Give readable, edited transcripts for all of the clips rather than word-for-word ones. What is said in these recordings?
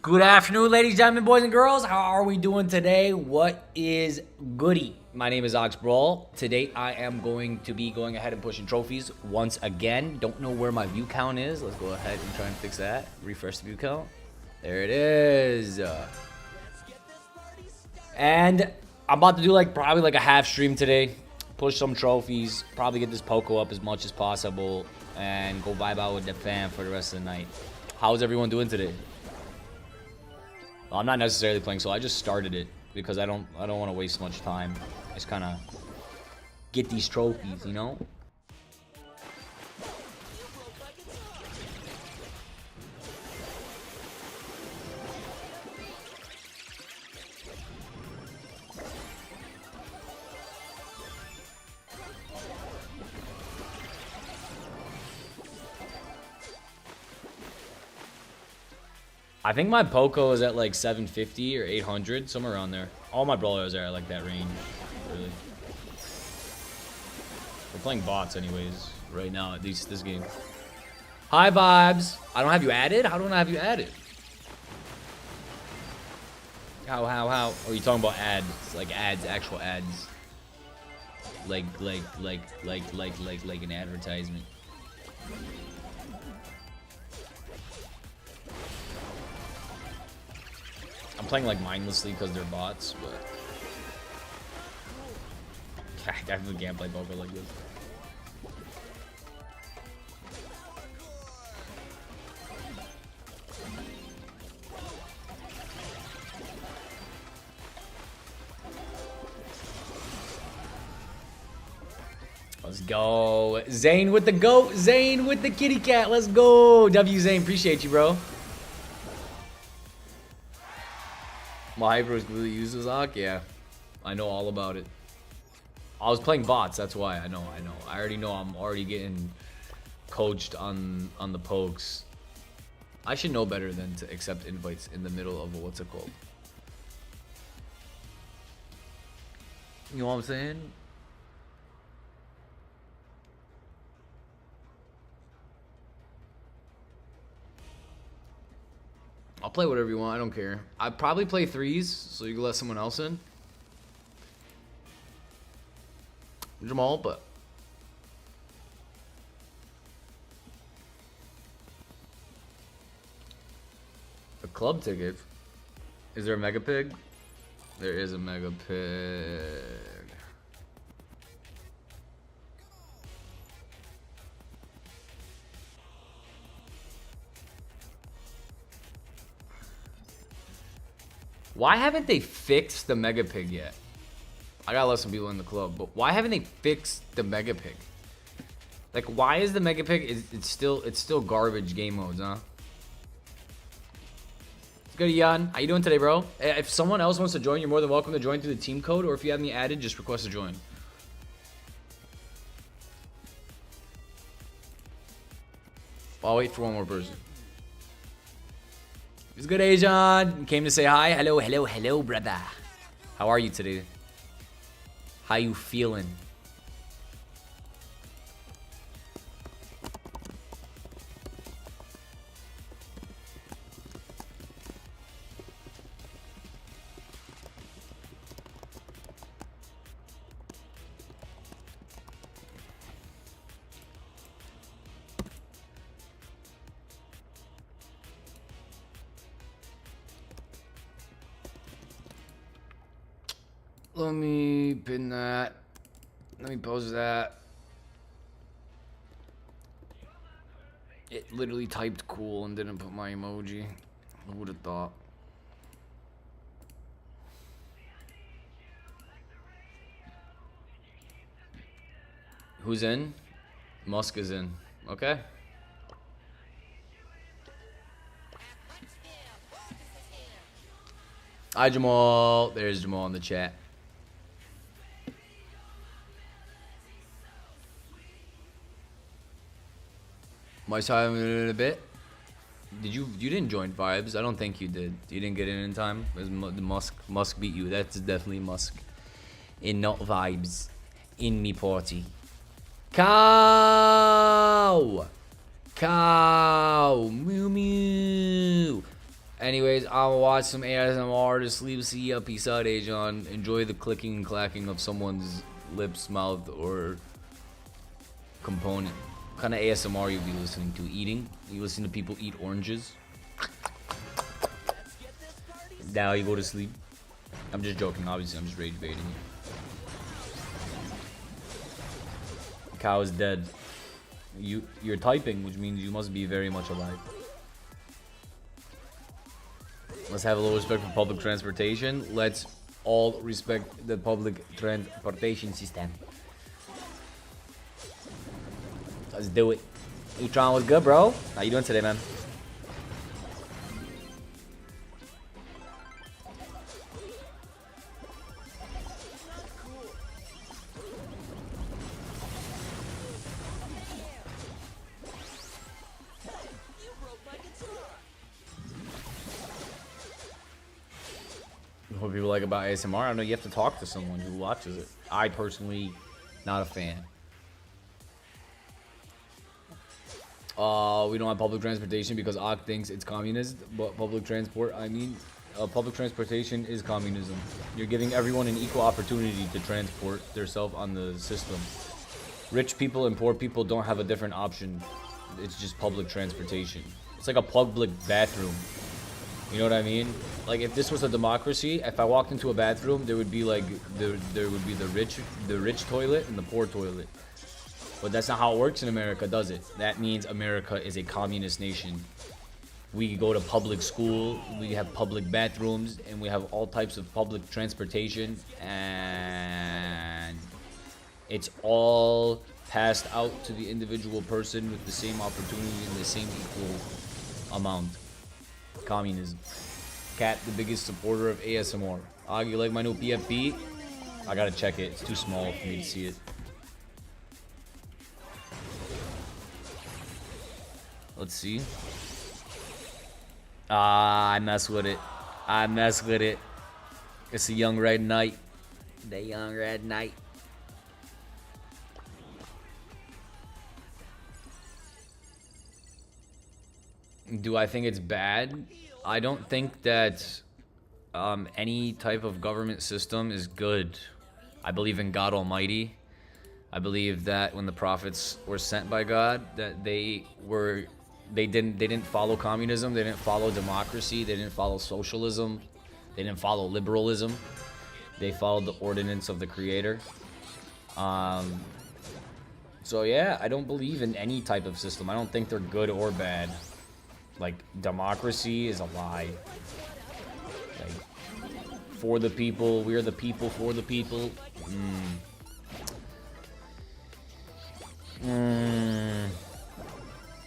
Good afternoon, ladies, gentlemen, boys, and girls. How are we doing today? What is goody? My name is Ox Brawl. Today, I am going to be going ahead and pushing trophies once again. Don't know where my view count is. Let's go ahead and try and fix that. Refresh the view count. There it is. And I'm about to do probably a half stream today. Push some trophies. Probably get this Poco up as much as possible. And go vibe out with the fam for the rest of the night. How's everyone doing today? Well, I'm not necessarily playing, so I just started it because I don't want to waste much time. Just kind of get these trophies, you know? I think my Poco is at 750 or 800, somewhere around there. All my brawlers are at that range, really. We're playing bots anyways, right now, at least this game. Hi, Vibes. I don't have you added? How don't I have you added? How? Oh, you're talking about ads, ads, actual ads. Like an advertisement. I'm playing mindlessly because they're bots, but I definitely can't play poker like this. Let's go. Zane with the goat. Zane with the kitty cat. Let's go. W Zane, appreciate you, bro. My hyper is completely useless, Ock. Yeah, I know all about it. I was playing bots, that's why. I know. I already know I'm already getting coached on the pokes. I should know better than to accept invites in the middle of what's it called. You know what I'm saying? I'll play whatever you want, I don't care. I'd probably play threes, so you can let someone else in. Jamal, but... A club ticket? Is there a Mega Pig? There is a Mega Pig. Why haven't they fixed the Mega Pig yet? I gotta let some people in the club, but why haven't they fixed the Mega Pig? Why is the Mega Pig? It's still garbage game modes, huh? It's good, Jan. How you doing today, bro? If someone else wants to join, you're more than welcome to join through the team code, or if you have me added, just request to join. I'll wait for one more person. It's good, Ajon. Came to say hi. Hello, brother. How are you today? How you feeling? Let me pin that. Let me pose that. It literally typed cool and didn't put my emoji. Who would have thought? Who's in? Musk is in. Okay. Hi, Jamal. There's Jamal in the chat. My time in a bit. You didn't join Vibes? I don't think you did. You didn't get in time. It was the Musk beat you. That's definitely Musk. In not Vibes. In me party. Cow! Cow! Mew mew! Anyways, I'll watch some ASMR to sleep. See ya. Peace out, Ajon. Enjoy the clicking and clacking of someone's lips, mouth, or component. What kind of ASMR you'll be listening to? Eating? You listen to people eat oranges? Now you go to sleep. I'm just joking, obviously. I'm just rage baiting you. Cow is dead. You're typing, which means you must be very much alive. Let's have a little respect for public transportation. Let's all respect the public transportation system. Let's do it. E-Tron was good, bro. How you doing today, man? What people like about ASMR? I know you have to talk to someone who watches it. I personally, not a fan. We don't have public transportation because Ock thinks it's communist, but public transportation is communism. You're giving everyone an equal opportunity to transport themselves on the system. Rich people and poor people don't have a different option. It's just public transportation. It's like a public bathroom. You know what I mean? Like if this was a democracy, if I walked into a bathroom, there would be like there would be the rich toilet and the poor toilet. But that's not how it works in America, does it? That means America is a communist nation. We go to public school, we have public bathrooms, and we have all types of public transportation, and it's all passed out to the individual person with the same opportunity and the same equal amount. Communism. Cat, the biggest supporter of ASMR. You like my new PFP? I gotta check it. It's too small for me to see it. Let's see. I mess with it. I mess with it. It's a young red knight. The young red knight. Do I think it's bad? I don't think that any type of government system is good. I believe in God Almighty. I believe that when the prophets were sent by God, that they didn't follow communism, they didn't follow democracy, they didn't follow socialism, they didn't follow liberalism. They followed the ordinance of the Creator. So yeah, I don't believe in any type of system. I don't think they're good or bad. Like, democracy is a lie. Like, for the people, we're the people, for the people.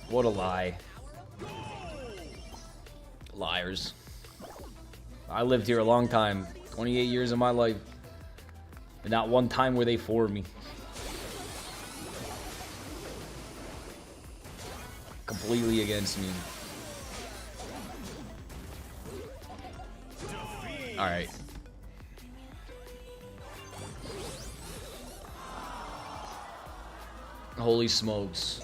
What a lie. Liars. I lived here a long time. 28 years of my life. And not one time were they for me. Completely against me. Alright. Holy smokes.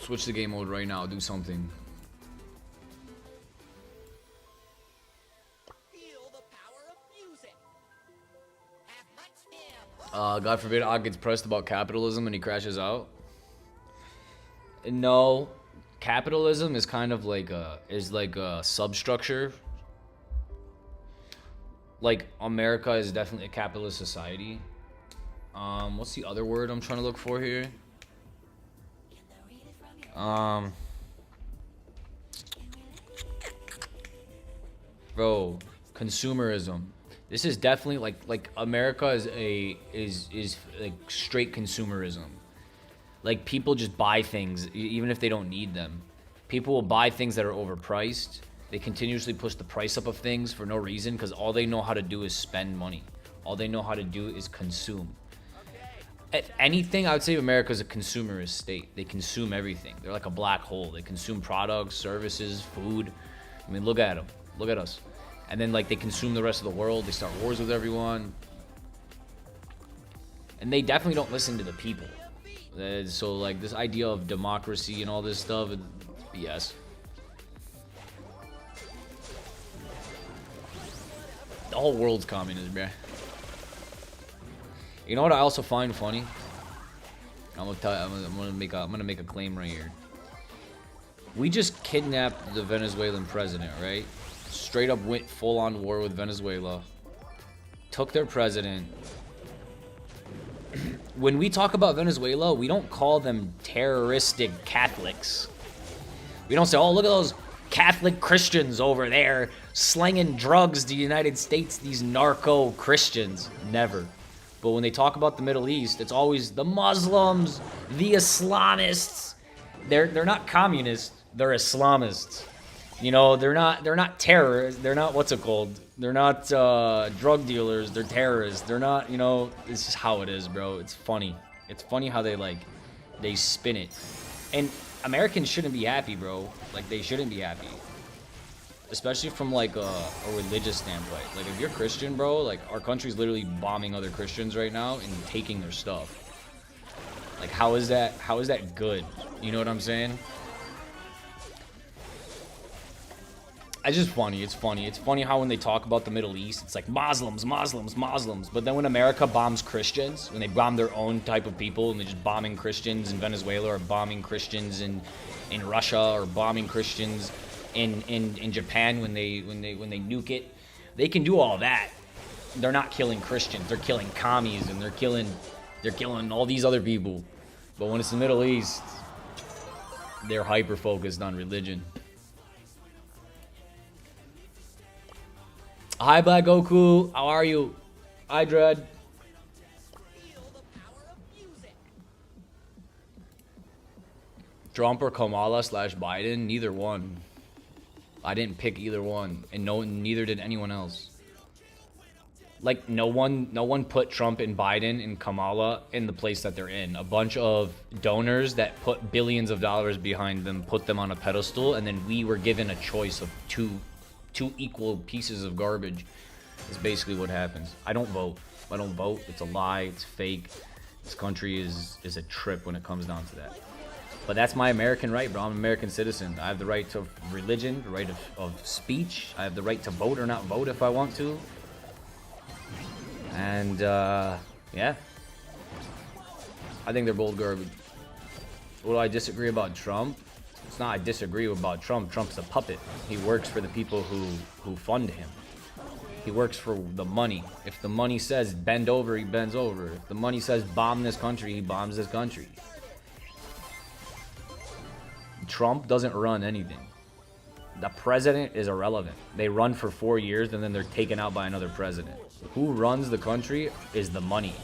Switch the game mode right now. Do something. God forbid Og gets pressed about capitalism and he crashes out. No. Capitalism is kind of like a substructure. Like, America is definitely a capitalist society. What's the other word I'm trying to look for here? Bro, consumerism. This is definitely like America is like straight consumerism. Like, people just buy things even if they don't need them. People will buy things that are overpriced. They continuously push the price up of things for no reason because all they know how to do is spend money. All they know how to do is consume. If anything, I would say America is a consumerist state. They consume everything. They're like a black hole. They consume products, services, food. I mean, look at them. Look at us. And then, like, they consume the rest of the world. They start wars with everyone. And they definitely don't listen to the people. So like this idea of democracy and all this stuff, it's BS. The whole world's communist, bruh. You know what I also find funny? I'm gonna make a claim right here. We just kidnapped the Venezuelan president, right? Straight up went full on war with Venezuela. Took their president. When we talk about Venezuela, we don't call them terroristic Catholics. We don't say, oh, look at those Catholic Christians over there slinging drugs to the United States, these narco Christians. Never. But when they talk about the Middle East, it's always the Muslims, the Islamists. They're not communists, they're Islamists. You know, they're not terrorists, they're not, what's it called? They're not drug dealers, they're terrorists. They're not, you know, it's just how it is, bro. It's funny. It's funny how they spin it. And Americans shouldn't be happy, bro. Like, they shouldn't be happy. Especially from, like, a religious standpoint. Like, if you're Christian, bro, like, our country's literally bombing other Christians right now and taking their stuff. Like, how is that good? You know what I'm saying? It's just funny. It's funny. It's funny how when they talk about the Middle East, it's like Muslims, Muslims, Muslims. But then when America bombs Christians, when they bomb their own type of people, and they're just bombing Christians in Venezuela, or bombing Christians in Russia, or bombing Christians in Japan when they nuke it, they can do all that. They're not killing Christians. They're killing commies, and they're killing all these other people. But when it's the Middle East, they're hyper focused on religion. Hi, Black Goku. How are you? Hi, Dread. Trump or Kamala / Biden? Neither one. I didn't pick either one, and neither did anyone else. Like, no one put Trump and Biden and Kamala in the place that they're in. A bunch of donors that put billions of dollars behind them, put them on a pedestal, and then we were given a choice of two equal pieces of garbage. Is basically what happens. I don't vote. It's a lie. It's fake. This country is a trip when it comes down to that. But that's my American right, bro. I'm an American citizen. I have the right to religion, the right of speech. I have the right to vote or not vote if I want to. And yeah, I think they're both garbage. What do I disagree about Trump? It's not I disagree about Trump. Trump's a puppet. He works for the people who fund him. He works for the money. If the money says bend over, he bends over. If the money says bomb this country, he bombs this country. Trump doesn't run anything. The president is irrelevant. They run for 4 years and then they're taken out by another president. Who runs the country is the money.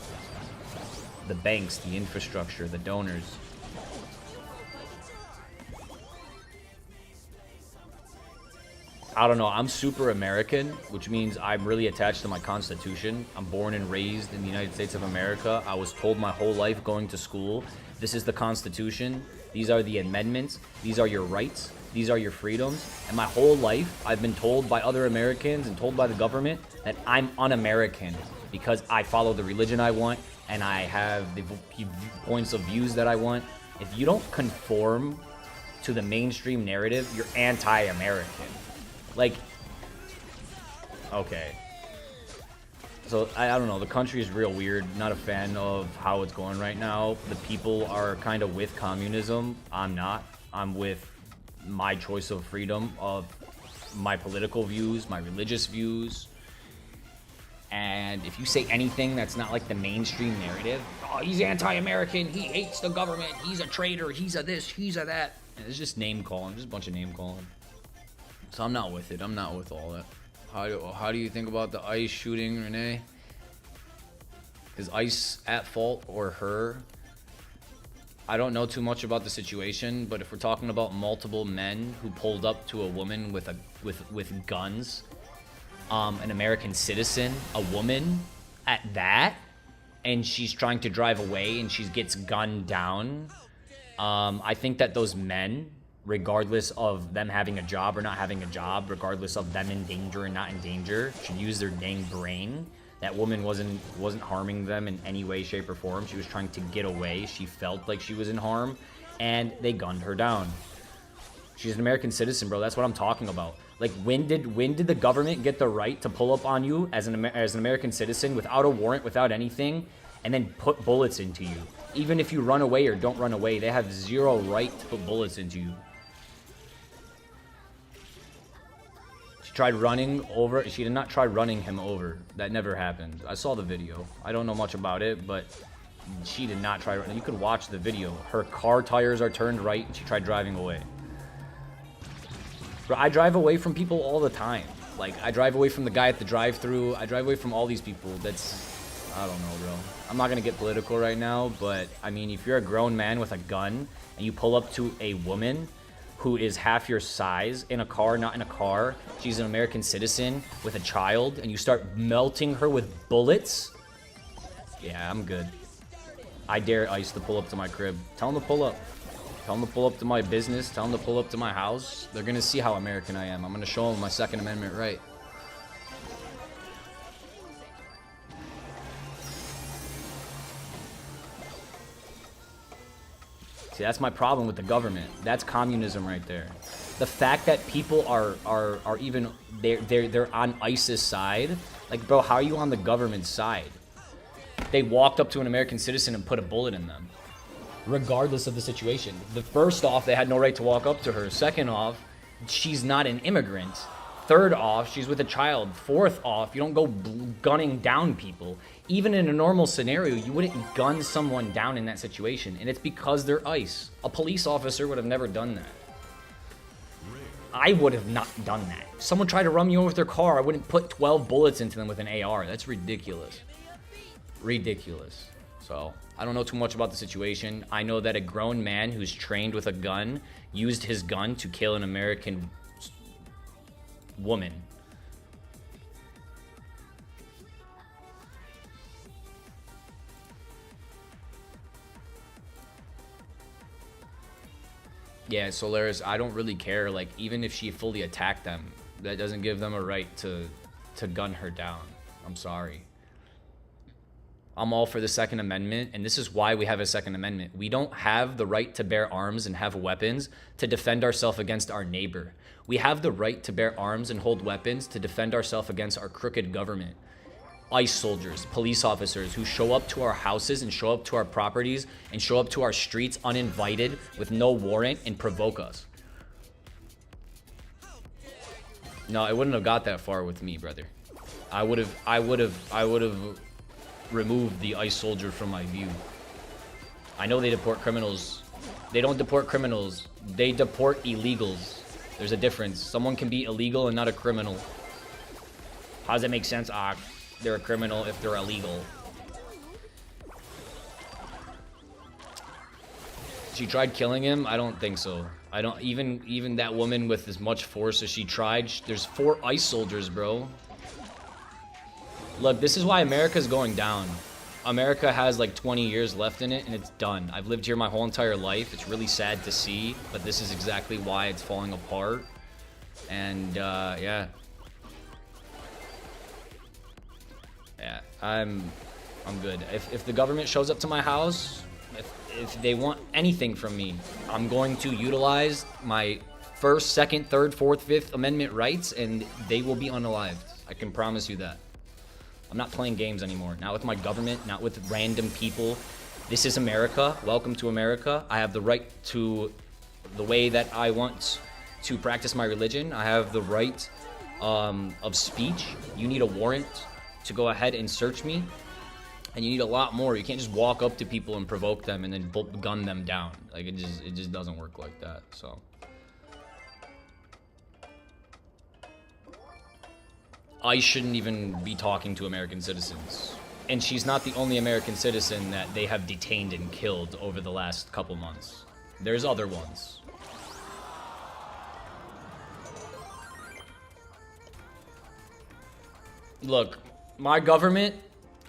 The banks, the infrastructure, the donors. I don't know, I'm super American, which means I'm really attached to my Constitution. I'm born and raised in the United States of America. I was told my whole life going to school, this is the Constitution, these are the amendments, these are your rights, these are your freedoms. And my whole life, I've been told by other Americans and told by the government that I'm un-American because I follow the religion I want and I have the points of views that I want. If you don't conform to the mainstream narrative, you're anti-American. Like, okay. So, I don't know. The country is real weird. Not a fan of how it's going right now. The people are kind of with communism. I'm not. I'm with my choice of freedom, of my political views, my religious views. And if you say anything that's not like the mainstream narrative, oh, he's anti-American, he hates the government, he's a traitor, he's a this, he's a that. And it's just name calling, just a bunch of name calling. So I'm not with it. I'm not with all that. How do you think about the ICE shooting, Renee? Is ICE at fault or her? I don't know too much about the situation, but if we're talking about multiple men who pulled up to a woman with guns, an American citizen, a woman at that, and she's trying to drive away and she gets gunned down, I think that those men, regardless of them having a job or not having a job, regardless of them in danger and not in danger, should use their dang brain That woman wasn't harming them in any way, shape, or form. She was trying to get away. She felt like she was in harm, and they gunned her down. She's an American citizen, bro. That's what I'm talking about. Like, when did the government get the right to pull up on you as an American citizen without a warrant, without anything, and then put bullets into you? Even if you run away or don't run away, they have zero right to put bullets into you. She tried running over. She did not try running him over. That never happened. I saw the video. I don't know much about it, but she did not try. You could watch the video. Her car tires are turned right, and she tried driving away. Bro, I drive away from people all the time. Like, I drive away from the guy at the drive-thru. I drive away from all these people. That's, I don't know, bro. I'm not gonna get political right now, but I mean, if you're a grown man with a gun and you pull up to a woman who is half your size in a car, not in a car, she's an American citizen with a child, and you start melting her with bullets, yeah, I'm good. I dare ICE to pull up to my crib. Tell them to pull up. Tell them to pull up to my business. Tell them to pull up to my house. They're going to see how American I am. I'm going to show them my Second Amendment right. See, that's my problem with the government. That's communism right there. The fact that people are even, they're on ISIS side. Like, bro, how are you on the government side? They walked up to an American citizen and put a bullet in them, regardless of the situation. The first off, they had no right to walk up to her. Second off, she's not an immigrant. Third off, she's with a child. Fourth off, you don't go gunning down people. Even in a normal scenario, you wouldn't gun someone down in that situation, and it's because they're ICE. A police officer would have never done that. I would have not done that. If someone tried to run me over with their car, I wouldn't put 12 bullets into them with an AR. That's ridiculous. Ridiculous. So, I don't know too much about the situation. I know that a grown man who's trained with a gun used his gun to kill an American woman. Yeah, Solaris, I don't really care. Like, even if she fully attacked them, that doesn't give them a right to gun her down. I'm sorry. I'm all for the Second Amendment, and this is why we have a Second Amendment. We don't have the right to bear arms and have weapons to defend ourselves against our neighbor. We have the right to bear arms and hold weapons to defend ourselves against our crooked government. ICE soldiers, police officers who show up to our houses and show up to our properties and show up to our streets uninvited with no warrant and provoke us. No, it wouldn't have got that far with me, brother. I would have removed the ICE soldier from my view. I know they deport criminals. They don't deport criminals. They deport illegals. There's a difference. Someone can be illegal and not a criminal. How does that make sense? They're a criminal if they're illegal. She tried killing him? I don't think so. I don't even that woman with as much force as she tried. There's 4 ICE soldiers, bro. Look, this is why America's going down. America has like 20 years left in it, and it's done. I've lived here my whole entire life. It's really sad to see, but this is exactly why it's falling apart. And yeah. Yeah, I'm good. If the government shows up to my house, if they want anything from me, I'm going to utilize my First, Second, Third, Fourth, Fifth Amendment rights, and they will be unalived. I can promise you that. I'm not playing games anymore. Not with my government, not with random people. This is America. Welcome to America. I have the right to the way that I want to practice my religion. I have the right of speech. You need a warrant to go ahead and search me, and you need a lot more. You can't just walk up to people and provoke them and then gun them down. Like, it just doesn't work like that. So I shouldn't even be talking to American citizens, and she's not the only American citizen that they have detained and killed over the last couple months. There's other ones. Look, my government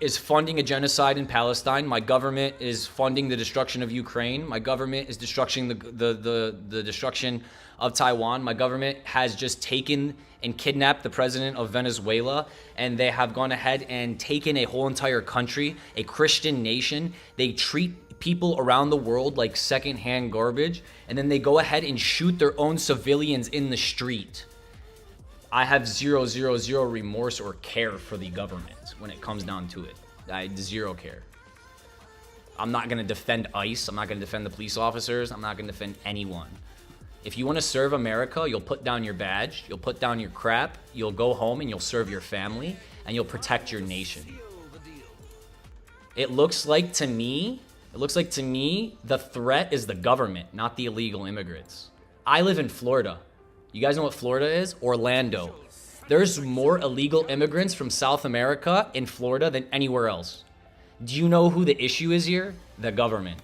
is funding a genocide in Palestine. My government is funding the destruction of Ukraine. My government is destructing the destruction of Taiwan. My government has just taken and kidnapped the president of Venezuela, and they have gone ahead and taken a whole entire country, a Christian nation. They treat people around the world like secondhand garbage, and then they go ahead and shoot their own civilians in the street. I have zero remorse or care for the government when it comes down to it. I zero care. I'm not going to defend ICE. I'm not going to defend the police officers. I'm not going to defend anyone. If you want to serve America, you'll put down your badge, you'll put down your crap, you'll go home and you'll serve your family, and you'll protect your nation. It looks like to me the threat is the government, not the illegal immigrants. I live in Florida. You guys know what Florida is? Orlando. There's more illegal immigrants from South America in Florida than anywhere else. Do you know who the issue is here? The government.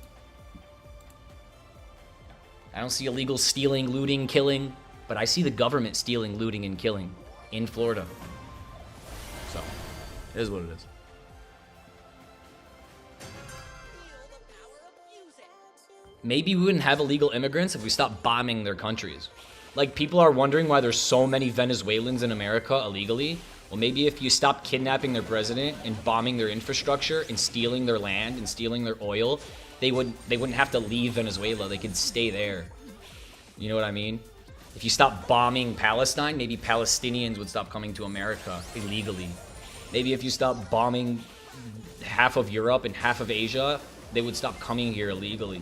I don't see illegal stealing, looting, killing, but I see the government stealing, looting, and killing in Florida. So, it is what it is. Maybe we wouldn't have illegal immigrants if we stopped bombing their countries. Like, people are wondering why there's so many Venezuelans in America illegally. Well, maybe if you stop kidnapping their president and bombing their infrastructure and stealing their land and stealing their oil, they wouldn't have to leave Venezuela. They could stay there. You know what I mean? If you stop bombing Palestine, maybe Palestinians would stop coming to America illegally. Maybe if you stop bombing half of Europe and half of Asia, they would stop coming here illegally.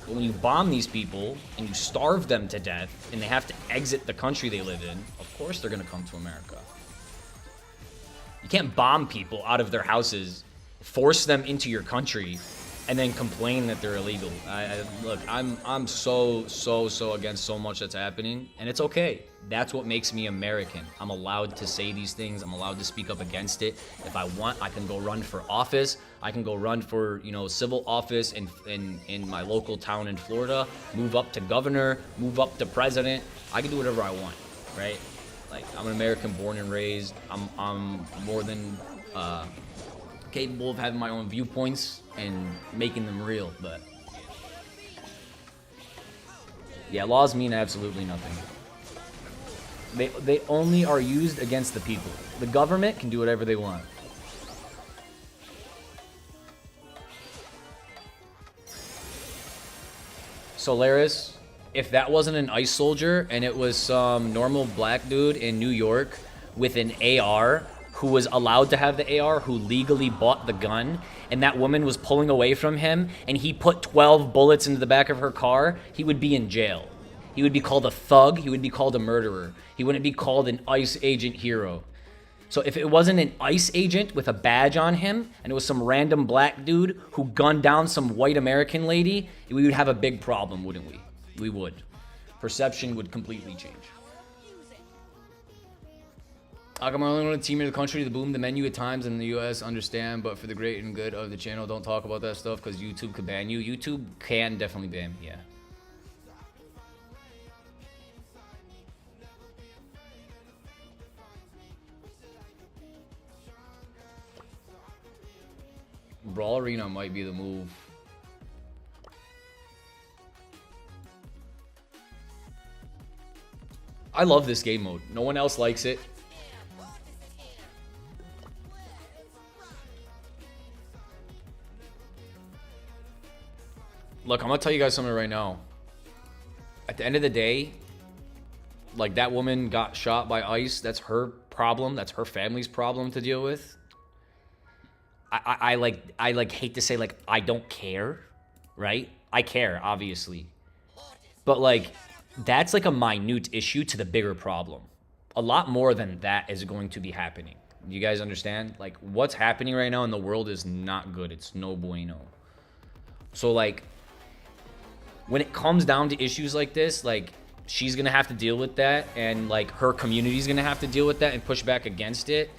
But when you bomb these people and you starve them to death and they have to exit the country they live in, of course they're going to come to America. You can't bomb people out of their houses, force them into your country, and then complain that they're illegal. Look, I'm so against so much that's happening, and it's okay. That's what makes me American. I'm allowed to say these things. I'm allowed to speak up against it. If I want, I can go run for office. I can go run for, civil office in my local town in Florida, move up to governor, move up to president. I can do whatever I want, right? Like, I'm an American born and raised. I'm more than capable of having my own viewpoints and making them real, but yeah, laws mean absolutely nothing. They only are used against the people. The government can do whatever they want. Solaris, if that wasn't an ICE soldier and it was some normal black dude in New York with an AR who was allowed to have the AR, who legally bought the gun, and that woman was pulling away from him, and he put 12 bullets into the back of her car, he would be in jail. He would be called a thug. He would be called a murderer. He wouldn't be called an ICE agent hero. So if it wasn't an ICE agent with a badge on him, and it was some random black dude who gunned down some white American lady, we would have a big problem, wouldn't we? We would. Perception would completely change. I'm only on a team in the country to boom the menu at times in the US, understand, but for the great and good of the channel, don't talk about that stuff because YouTube could ban you. YouTube can definitely ban me, yeah. Brawl Arena might be the move. I love this game mode. No one else likes it. Look, I'm gonna tell you guys something right now. At the end of the day, like, that woman got shot by ICE. That's her problem. That's her family's problem to deal with. I hate to say, like, I don't care, right? I care, obviously. But, like, that's like a minute issue to the bigger problem. A lot more than that is going to be happening. You guys understand? Like, what's happening right now in the world is not good. It's no bueno. So, like, when it comes down to issues like this, like, she's gonna have to deal with that, and, like, her community's gonna have to deal with that and push back against it.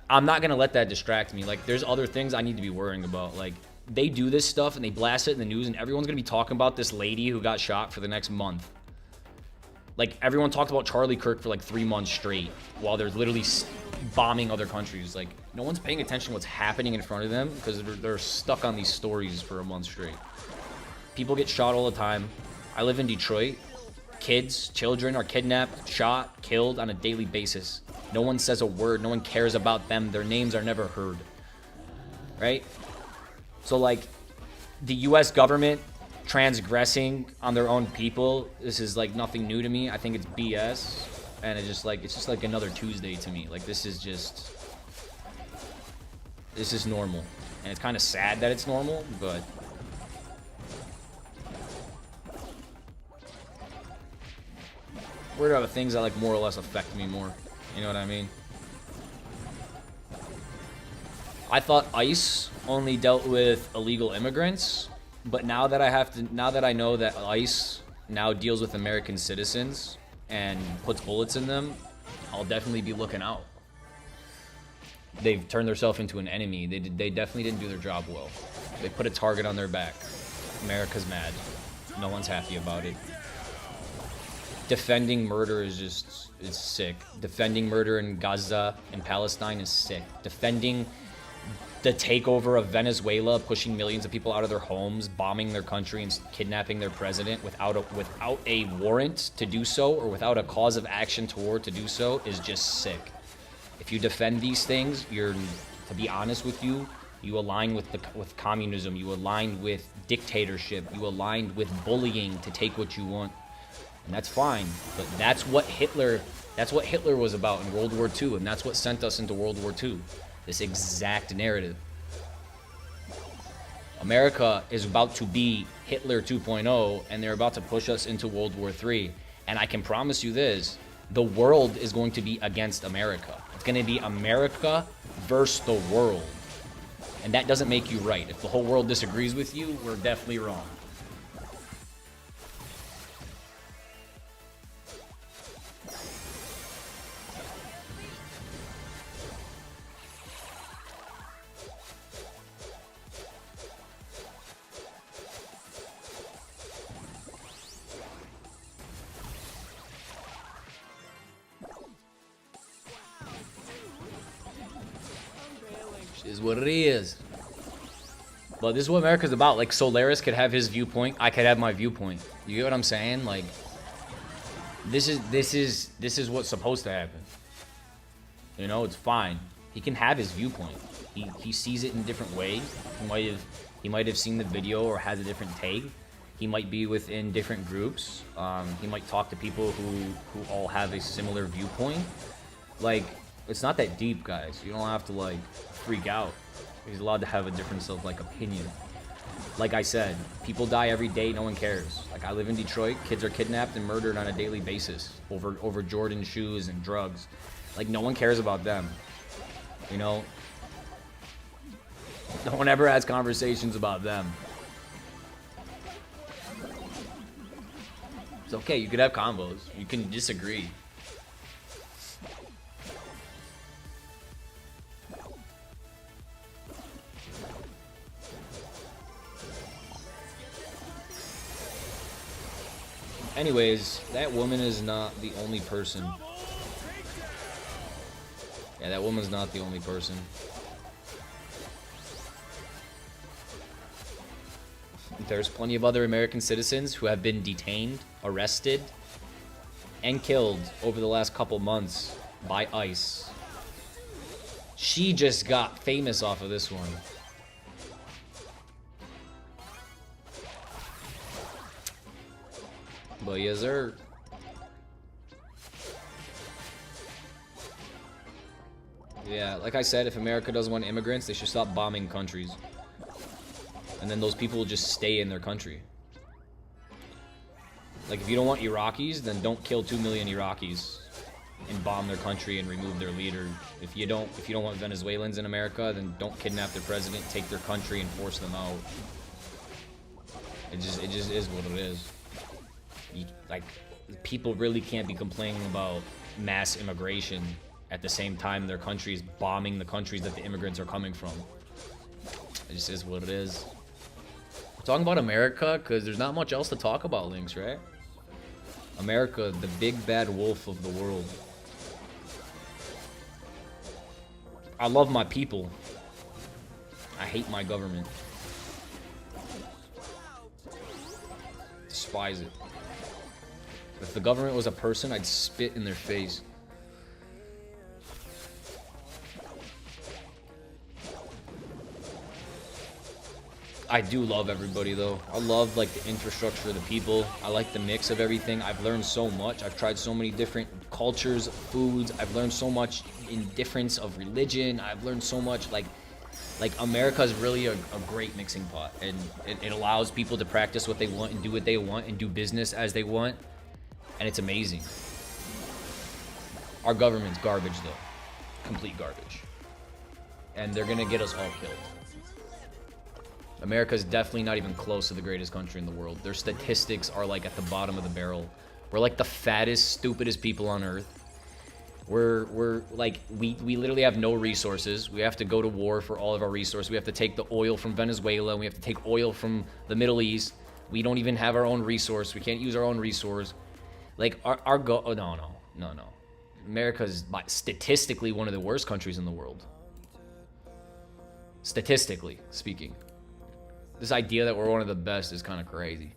I'm not gonna let that distract me. Like, there's other things I need to be worrying about. Like, they do this stuff and they blast it in the news, and everyone's gonna be talking about this lady who got shot for the next month. Like, everyone talked about Charlie Kirk for like 3 months straight while they're literally bombing other countries. Like, no one's paying attention to what's happening in front of them because they're stuck on these stories for a month straight. People get shot all the time. I live in Detroit. Kids, children are kidnapped, shot, killed on a daily basis. No one says a word. No one cares about them. Their names are never heard. Right? So, like, the U.S. government transgressing on their own people, this is, like, nothing new to me. I think it's BS. And it's just like another Tuesday to me. Like, this is normal. And it's kind of sad that it's normal, but... What are the things that, like, more or less affect me more? You know what I mean? I thought ICE only dealt with illegal immigrants, but now that I know that ICE now deals with American citizens and puts bullets in them, I'll definitely be looking out. They've turned themselves into an enemy. They definitely didn't do their job well. They put a target on their back. America's mad. No one's happy about it. Defending murder is sick. Defending murder in Gaza and Palestine is sick. Defending the takeover of Venezuela, pushing millions of people out of their homes, bombing their country and kidnapping their president without a warrant to do so, or without a cause of action toward to do so, is just sick. If you defend these things, to be honest with you, you align with communism, you align with dictatorship, you align with bullying to take what you want. And that's fine, but that's what Hitler was about in World War II, and that's what sent us into World War II. This exact narrative. America is about to be Hitler 2.0, and they're about to push us into World War III. And I can promise you this, the world is going to be against America. It's going to be America versus the world. And that doesn't make you right. If the whole world disagrees with you, we're definitely wrong. Is what it is. But this is what America's about. Like, Solaris could have his viewpoint, I could have my viewpoint. You get what I'm saying? Like, this is what's supposed to happen. You know, it's fine. He can have his viewpoint. He sees it in a different way. He might have seen the video or has a different take. He might be within different groups. He might talk to people who all have a similar viewpoint. Like, it's not that deep, guys. You don't have to, like, freak out. He's allowed to have a difference of, like, opinion. Like I said, people die every day, no one cares. Like, I live in Detroit, kids are kidnapped and murdered on a daily basis over Jordan shoes and drugs. Like, no one cares about them. You know? No one ever has conversations about them. It's okay, you could have convos. You can disagree. Anyways, that woman is not the only person. Yeah, that woman's not the only person. There's plenty of other American citizens who have been detained, arrested, and killed over the last couple months by ICE. She just got famous off of this one. But yes, sir. Yeah, like I said, if America doesn't want immigrants, they should stop bombing countries. And then those people will just stay in their country. Like, if you don't want Iraqis, then don't kill 2 million Iraqis and bomb their country and remove their leader. If you don't want Venezuelans in America, then don't kidnap their president, take their country, and force them out. It just is what it is. Like, people really can't be complaining about mass immigration at the same time their country is bombing the countries that the immigrants are coming from. It just is what it is. We're talking about America because there's not much else to talk about, Lynx, right? America, the big bad wolf of the world. I love my people. I hate my government. Despise it. If the government was a person, I'd spit in their face. I do love everybody though. I love like the infrastructure, the people. I like the mix of everything. I've learned so much. I've tried so many different cultures, foods. I've learned so much in difference of religion. I've learned so much like America is really a great mixing pot, and it allows people to practice what they want and do what they want and do business as they want, and it's amazing. Our government's garbage though, complete garbage, and they're gonna get us all killed. America's definitely not even close to the greatest country in the world. Their statistics are like at the bottom of the barrel. We're like the fattest, stupidest people on earth. We're like, we literally have no resources. We have to go to war for all of our resources. We have to take the oil from Venezuela. We have to take oil from the Middle East. We don't even have our own resource. We can't use our own resource. Like no. America's statistically one of the worst countries in the world. Statistically speaking. This idea that we're one of the best is kind of crazy.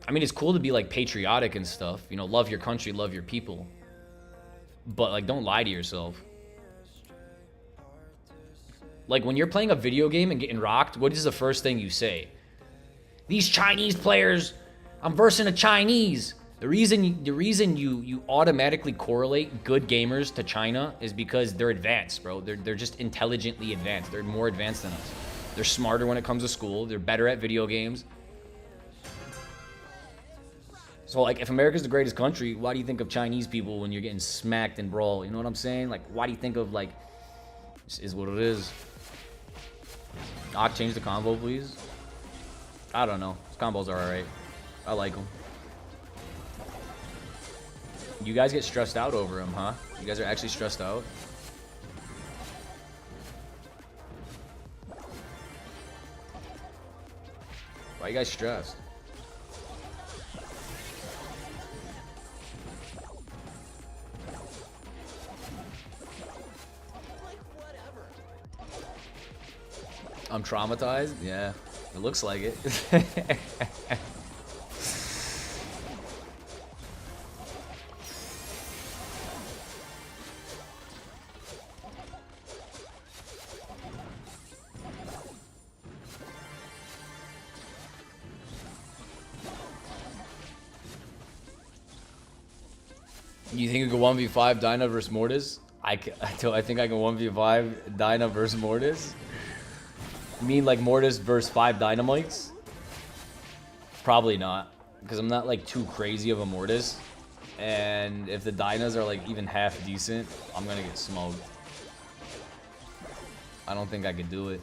I mean, it's cool to be like patriotic and stuff, you know, love your country, love your people, but like don't lie to yourself. Like when you're playing a video game and getting rocked, what is the first thing you say? These Chinese players, I'm versing a Chinese. The reason you automatically correlate good gamers to China is because they're advanced, bro. They're just intelligently advanced. They're more advanced than us. They're smarter when it comes to school. They're better at video games. So, like, if America's the greatest country, why do you think of Chinese people when you're getting smacked in Brawl? You know what I'm saying? Like, why do you think of, like, this is what it is. Doc, change the combo, please. I don't know. His combos are alright. I like them. You guys get stressed out over him, huh? You guys are actually stressed out? Why are you guys stressed? I'm traumatized? Yeah, it looks like it. You think you can 1v5 Dyna versus Mortis? I think I can 1v5 Dyna versus Mortis? You mean like Mortis versus 5 Dynamites? Probably not, because I'm not like too crazy of a Mortis, and if the Dynas are like even half decent, I'm gonna get smoked. I don't think I could do it.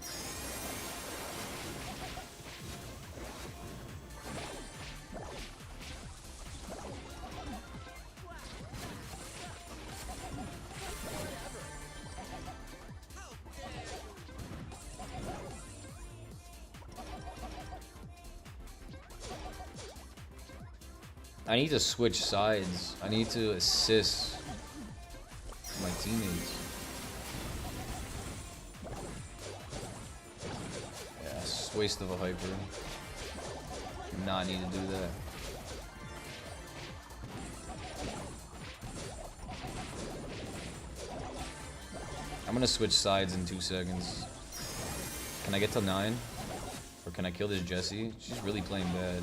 I need to switch sides. I need to assist my teammates. Yeah, it's a waste of a hyper. Do not need to do that. I'm gonna switch sides in 2 seconds. Can I get to 9? Or can I kill this Jessie? She's really playing bad.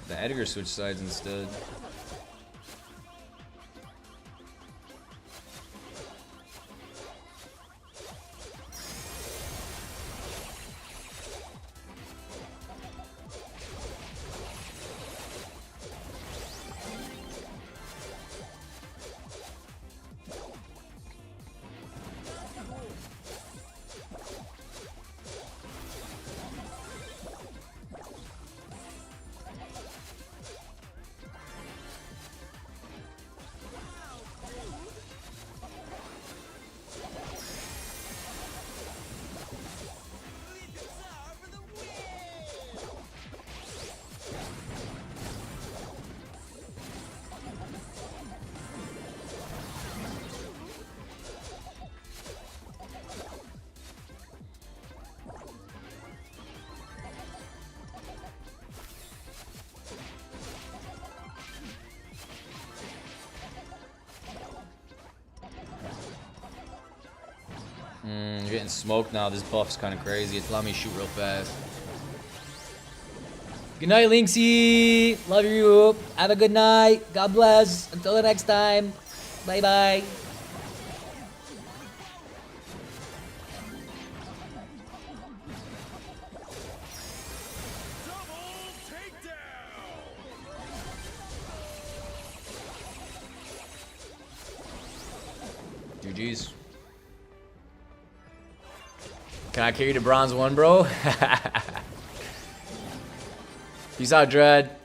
The Edgar switched sides instead. You're getting smoked now. This buff's kind of crazy. It's allowing me to shoot real fast. Good night, Linksy. Love you. Have a good night. God bless. Until the next time. Bye-bye. GG's. Can I carry the bronze 1, bro? Peace out, Dread.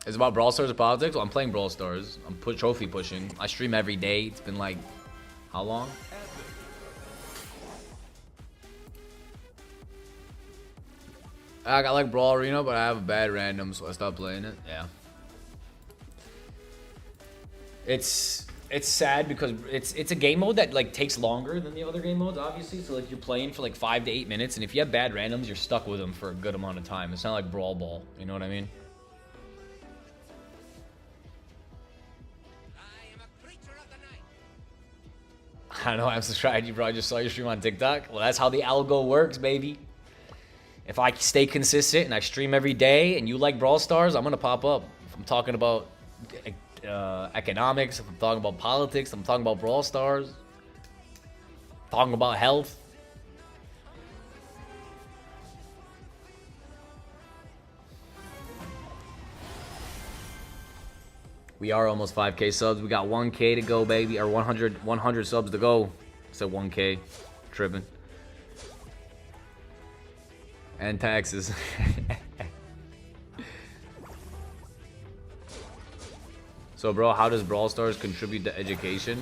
It's about Brawl Stars or politics? Well, I'm playing Brawl Stars. I'm trophy pushing. I stream every day. It's been like, how long? I like Brawl Arena, but I have a bad random, so I stopped playing it. Yeah. It's sad because it's a game mode that like takes longer than the other game modes, obviously. So like you're playing for like 5 to 8 minutes, and if you have bad randoms, you're stuck with them for a good amount of time. It's not like Brawl Ball, you know what I mean? I know I'm subscribed. You probably just saw your stream on TikTok. Well, that's how the algo works, baby. If I stay consistent and I stream every day, and you like Brawl Stars, I'm gonna pop up. If I'm talking about economics, if I'm talking about politics, I'm talking about Brawl Stars, talking about health. We are almost 5K subs. We got 1K to go, baby, or 100 subs to go. I said 1K, tripping. And taxes. So, bro, how does Brawl Stars contribute to education?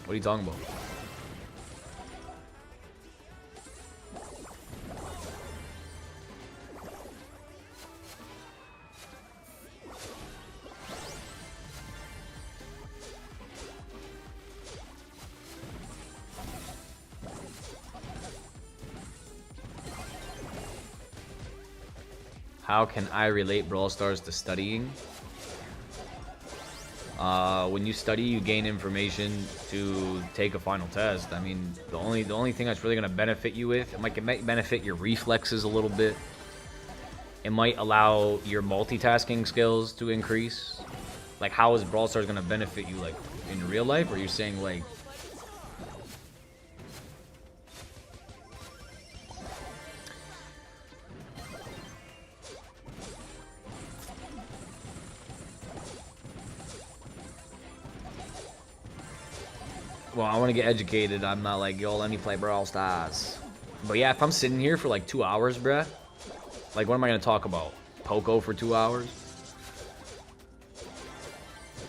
What are you talking about? How can I relate Brawl Stars to studying? When you study, you gain information to take a final test. I mean, the only thing that's really gonna benefit you with, it might benefit your reflexes a little bit. It might allow your multitasking skills to increase. Like, how is Brawl Stars gonna benefit you, like, in real life? Or are you saying, like... Well, I want to get educated. I'm not like, yo, let me play Brawl Stars. But yeah, if I'm sitting here for like 2 hours, bruh, like, what am I going to talk about? Poco for 2 hours?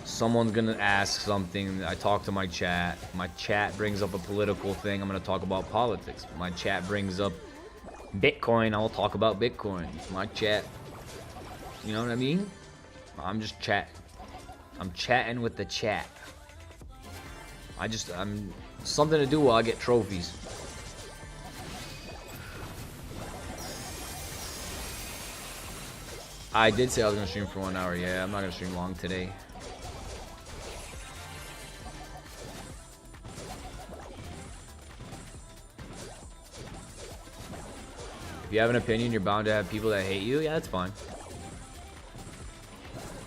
Someone's going to ask something. I talk to my chat. My chat brings up a political thing. I'm going to talk about politics. My chat brings up Bitcoin. I'll talk about Bitcoin. My chat, you know what I mean? I'm just chatting. I'm chatting with the chat. I'm something to do while I get trophies. I did say I was gonna stream for 1 hour. Yeah, I'm not gonna stream long today. If you have an opinion, you're bound to have people that hate you. Yeah, that's fine.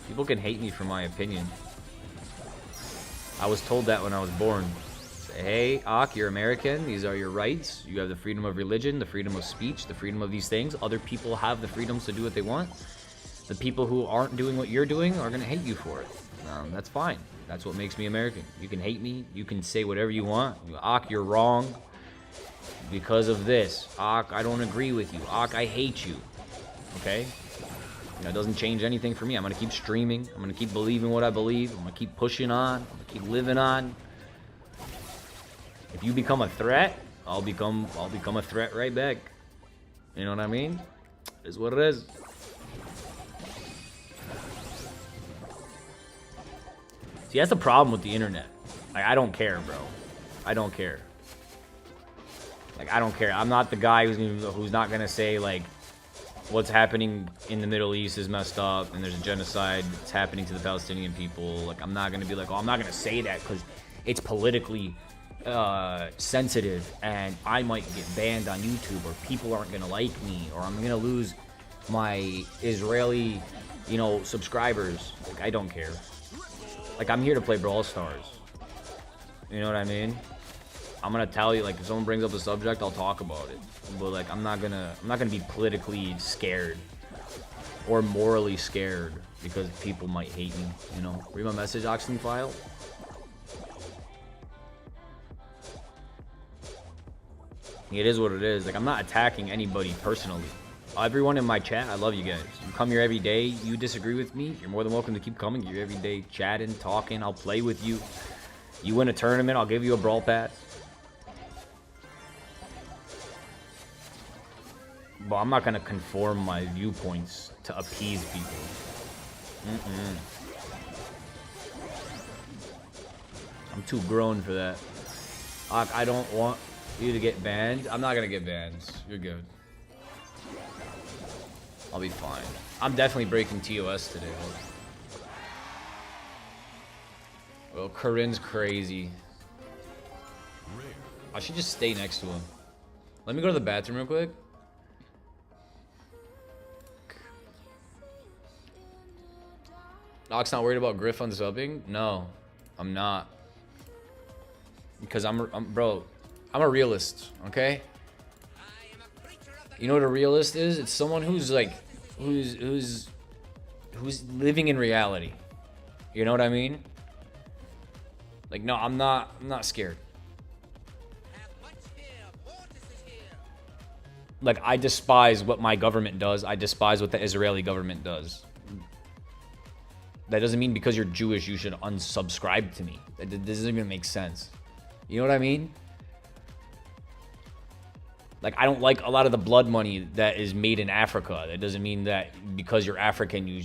People can hate me for my opinion. I was told that when I was born. Say, hey, Ak, you're American. These are your rights. You have the freedom of religion, the freedom of speech, the freedom of these things. Other people have the freedoms to do what they want. The people who aren't doing what you're doing are going to hate you for it. That's fine. That's what makes me American. You can hate me. You can say whatever you want. Ak, you're wrong because of this. Ak, I don't agree with you. Ak, I hate you. Okay? You know, it doesn't change anything for me. I'm going to keep streaming. I'm going to keep believing what I believe. I'm going to keep pushing on. I'm going to keep living on. If you become a threat, I'll become a threat right back. You know what I mean? It is what it is. See, that's the problem with the internet. Like, I don't care, bro. I don't care. Like, I don't care. I'm not the guy who's not going to say, like, what's happening in the Middle East is messed up, and there's a genocide that's happening to the Palestinian people. Like, I'm not gonna be like, oh, I'm not gonna say that because it's politically sensitive, and I might get banned on YouTube, or people aren't gonna like me, or I'm gonna lose my Israeli, you know, subscribers. Like, I don't care. Like, I'm here to play Brawl Stars. You know what I mean? I'm gonna tell you, like, if someone brings up a subject, I'll talk about it. But like, I'm not gonna be politically scared or morally scared because people might hate me. You know, read my message, Oxen file. It is what it is. Like, I'm not attacking anybody personally. Everyone in my chat, I love you guys. You come here every day. You disagree with me, you're more than welcome to keep coming. You're every day chatting, talking. I'll play with you. You win a tournament, I'll give you a brawl pass. But I'm not gonna conform my viewpoints to appease people. I'm too grown for that. I don't want you to get banned. I'm not gonna get banned. You're good. I'll be fine. I'm definitely breaking TOS today. Well, Corinne's crazy. I should just stay next to him. Let me go to the bathroom real quick. Doc's not worried about Griff unsubbing? No, I'm not. Because bro, I'm a realist, okay? You know what a realist is? It's someone who's like, who's living in reality. You know what I mean? Like, no, I'm not scared. Like, I despise what my government does. I despise what the Israeli government does. That doesn't mean because you're Jewish you should unsubscribe to me. That doesn't even make sense. You know what I mean? Like, I don't like a lot of the blood money that is made in Africa. That doesn't mean that because you're African you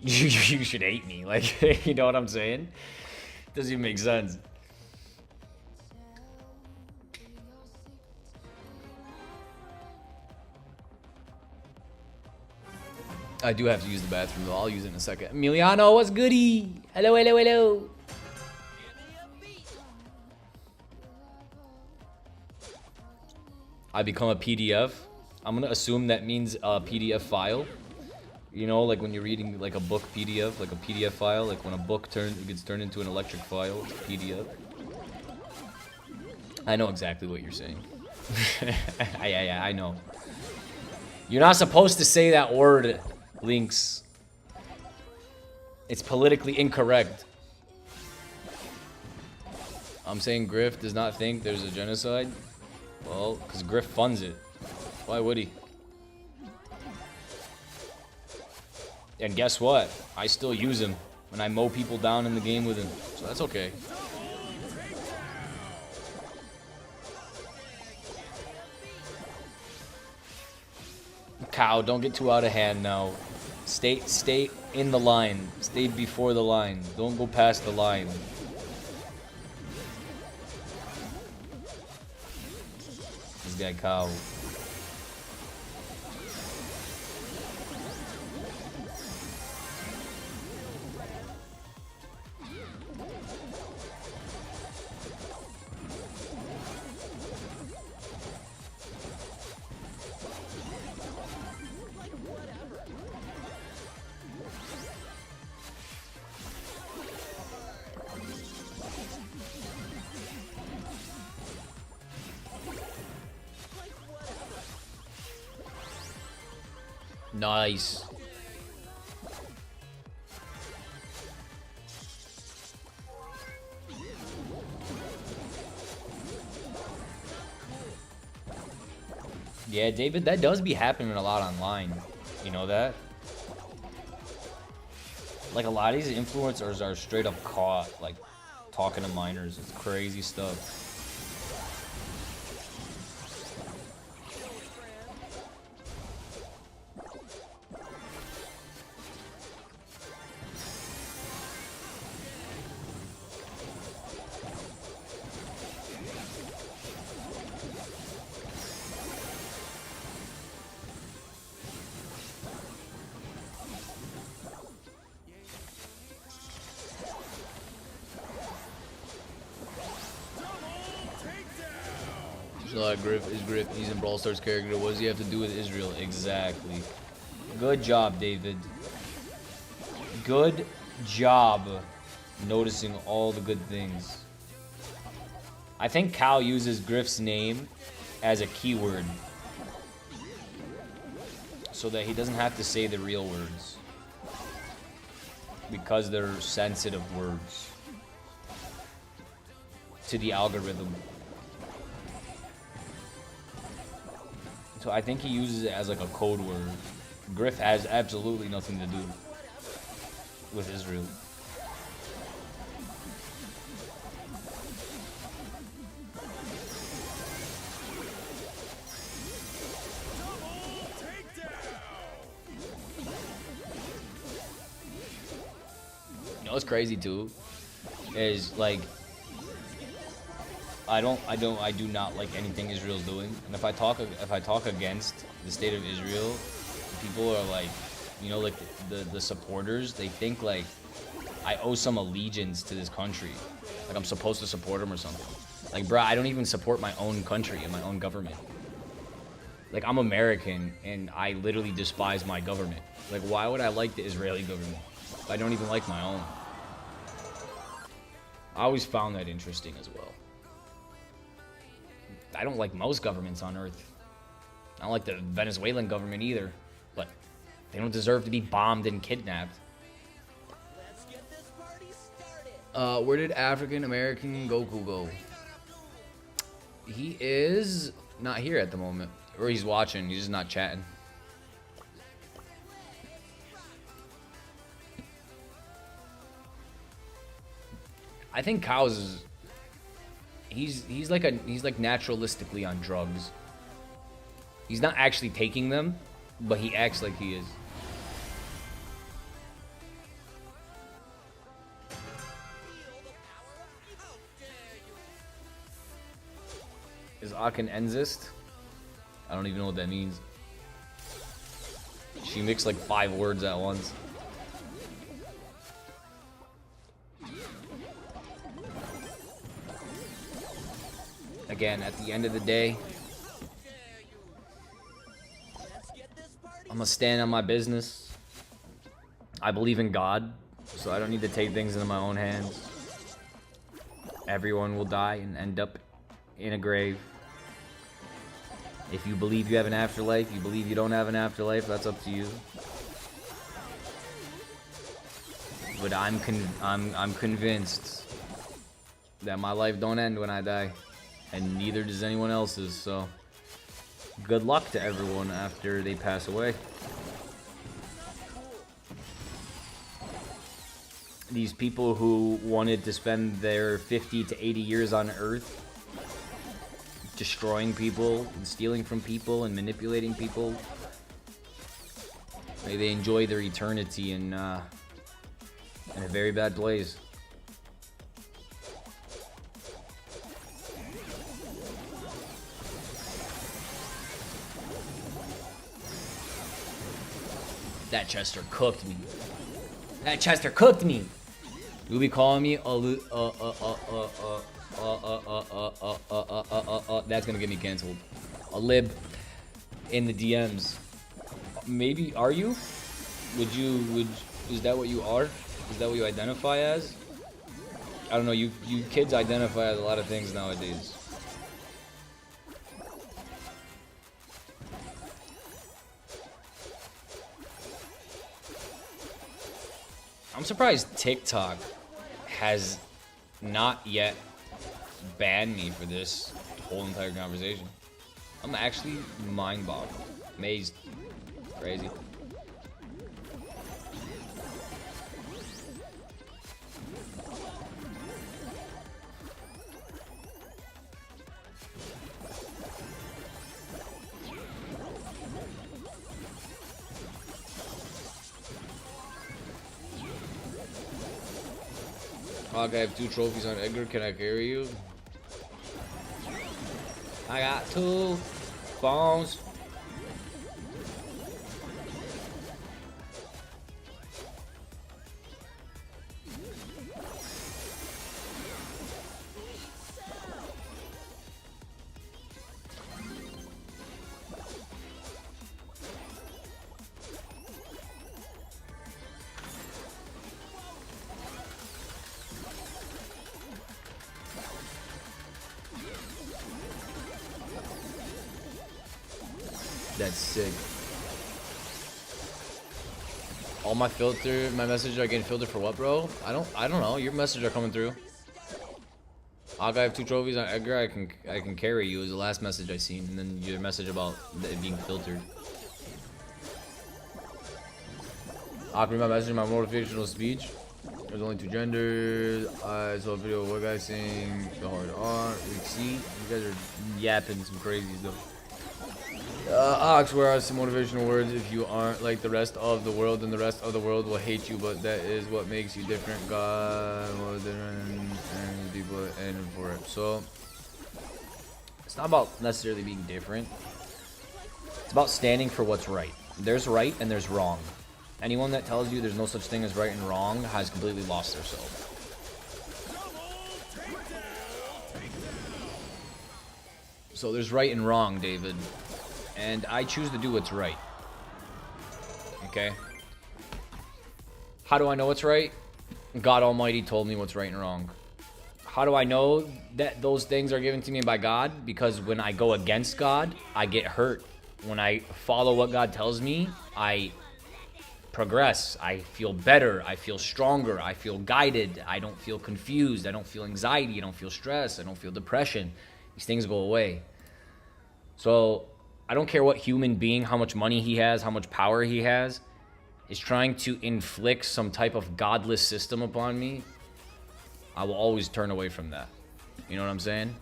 should hate me. Like, you know what I'm saying? Doesn't even make sense. I do have to use the bathroom though. I'll use it in a second. Emiliano, what's goody? Hello, hello, hello. I become a PDF. I'm gonna assume that means a PDF file. You know, like when you're reading like a book PDF, like a PDF file, like when a book gets turned into an electric file, it's PDF. I know exactly what you're saying. I know. You're not supposed to say that word, Lynx. It's politically incorrect. I'm saying Griff does not think there's a genocide. Well, because Griff funds it. Why would he? And guess what? I still use him when I mow people down in the game with him. So that's okay. Cow, don't get too out of hand now. Stay in the line. Stay before the line. Don't go past the line. This guy Cow. Nice. Yeah, David, that does be happening a lot online. You know that? Like, a lot of these influencers are straight up caught, like, talking to minors. It's crazy stuff. Griff. He's in Brawl Stars character. What does he have to do with Israel? Exactly. Good job, David. Good job noticing all the good things. I think Cal uses Griff's name as a keyword so that he doesn't have to say the real words because they're sensitive words to the algorithm. So I think he uses it as like a code word. Griff has absolutely nothing to do with Israel. You know what's crazy too is like I do not like anything Israel's doing, and if I talk against the state of Israel, people are like, you know, like the supporters, they think like I owe some allegiance to this country, like I'm supposed to support them or something. Like, bruh, I don't even support my own country and my own government. Like, I'm American and I literally despise my government. Like, why would I like the Israeli government if I don't even like my own? I always found that interesting as well. I don't like most governments on earth. I don't like the Venezuelan government either, but they don't deserve to be bombed and kidnapped. Let's get this party started. Where did African American Goku go? He is not here at the moment, or he's watching. He's just not chatting. I think Cows is he's like naturalistically on drugs. He's not actually taking them, but he acts like he is. Is Akin Enzist? I don't even know what that means. She mixed like 5 words at once. Again, at the end of the day, I'm gonna stand on my business. I believe in God, so I don't need to take things into my own hands. Everyone will die and end up in a grave. If you believe you have an afterlife, you believe you don't have an afterlife, that's up to you. But I'm convinced that my life don't end when I die, and neither does anyone else's. So good luck to everyone after they pass away. These people who wanted to spend their 50 to 80 years on Earth destroying people and stealing from people and manipulating people, may they enjoy their eternity in a very bad place. That Chester cooked me. That Chester cooked me. You'll be calling me that's gonna get me canceled. A lib in the DMs. Maybe are you? Is that what you are? Is that what you identify as? I don't know. You kids identify as a lot of things nowadays. I'm surprised TikTok has not yet banned me for this whole entire conversation. I'm actually mind-boggled, amazed, crazy. Hog, I have 2 trophies on Edgar. Can I carry you? I got 2 phones. That's sick. All my messages are getting filtered for what, bro? I don't know. Your messages are coming through. I have 2 trophies on Edgar. I can carry you. Is the last message I seen, and then your message about it being filtered. I can read my message in my motivational speech. There's only 2 genders. I saw a video of one guy saying the hard R. See, you guys are yapping some crazies though. Ox, where are some motivational words? If you aren't like the rest of the world, then the rest of the world will hate you. But that is what makes you different. God, more different, and people and for it. So it's not about necessarily being different. It's about standing for what's right. There's right and there's wrong. Anyone that tells you there's no such thing as right and wrong has completely lost their soul. So there's right and wrong, David. And I choose to do what's right. Okay? How do I know what's right? God Almighty told me what's right and wrong. How do I know that those things are given to me by God? Because when I go against God, I get hurt. When I follow what God tells me, I progress. I feel better. I feel stronger. I feel guided. I don't feel confused. I don't feel anxiety. I don't feel stress. I don't feel depression. These things go away. So I don't care what human being, how much money he has, how much power he has, is trying to inflict some type of godless system upon me. I will always turn away from that. You know what I'm saying?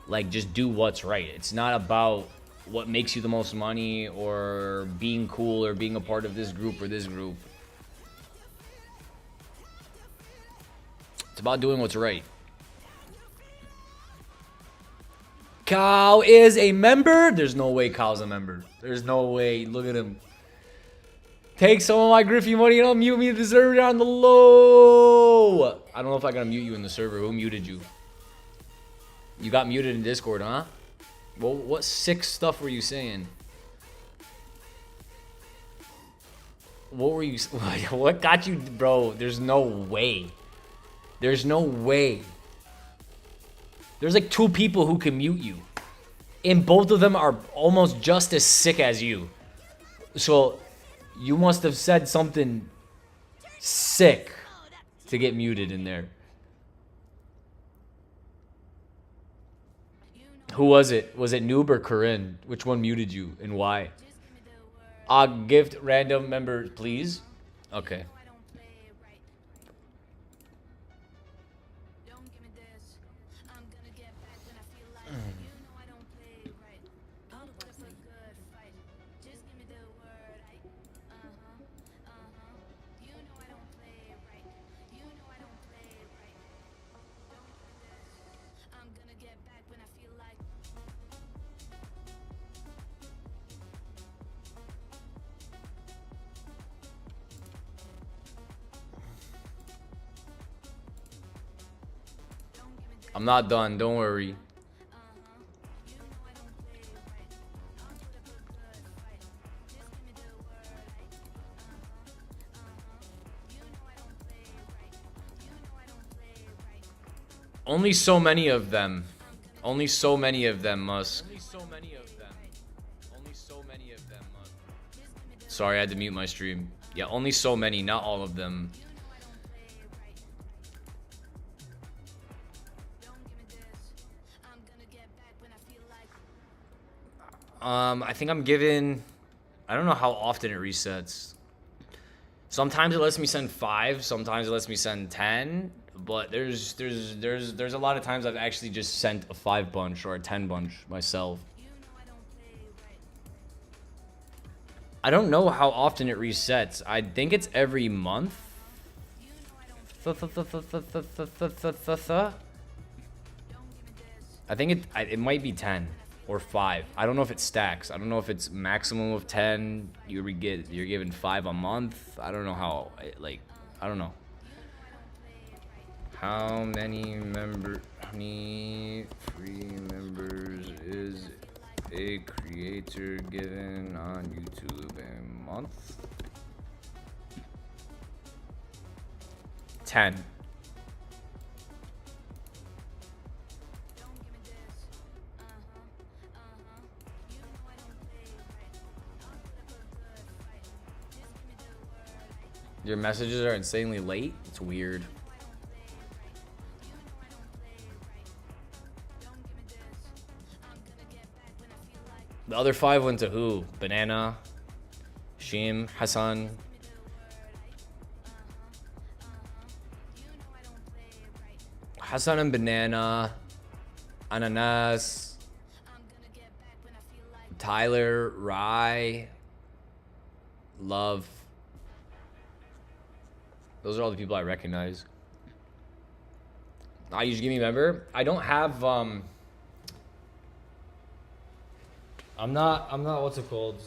Like, just do what's right. It's not about what makes you the most money or being cool or being a part of this group or this group. It's about doing what's right. Cow is a member? There's no way Cow's a member. There's no way. Look at him. Take some of my Griffey money and unmute me in the server down the low. I don't know if I gotta mute you in the server. Who muted you? You got muted in Discord, huh? Well, what sick stuff were you saying? What were you... What got you... Bro, there's no way. There's no way. There's like 2 people who can mute you. And both of them are almost just as sick as you. So, you must have said something sick to get muted in there. Who was it? Was it Noob or Corinne? Which one muted you and why? Gift random member, please. Okay. I'm not done, don't worry. Only so many of them. Only so many of them, Musk. Only so many of them. Only so many of them, Musk. Sorry, I had to mute my stream. Yeah, only so many, not all of them. I think I'm given... I don't know how often it resets. Sometimes it lets me send 5. Sometimes it lets me send 10. But there's a lot of times I've actually just sent a 5 bunch or a 10 bunch myself. I don't know how often it resets. I think it's every month. I think it might be 10 or 5. I don't know if it stacks. I don't know if it's maximum of 10. You're given 5 a month. I don't know how. I don't know. How many free members is a creator given on YouTube a month? 10. Your messages are insanely late? It's weird. The other 5 went to who? Banana, Shim, Hassan. Hassan and Banana, Ananas, Tyler, Rye, Love. Those are all the people I recognize. You should give me a member. I don't have I'm not what's it called?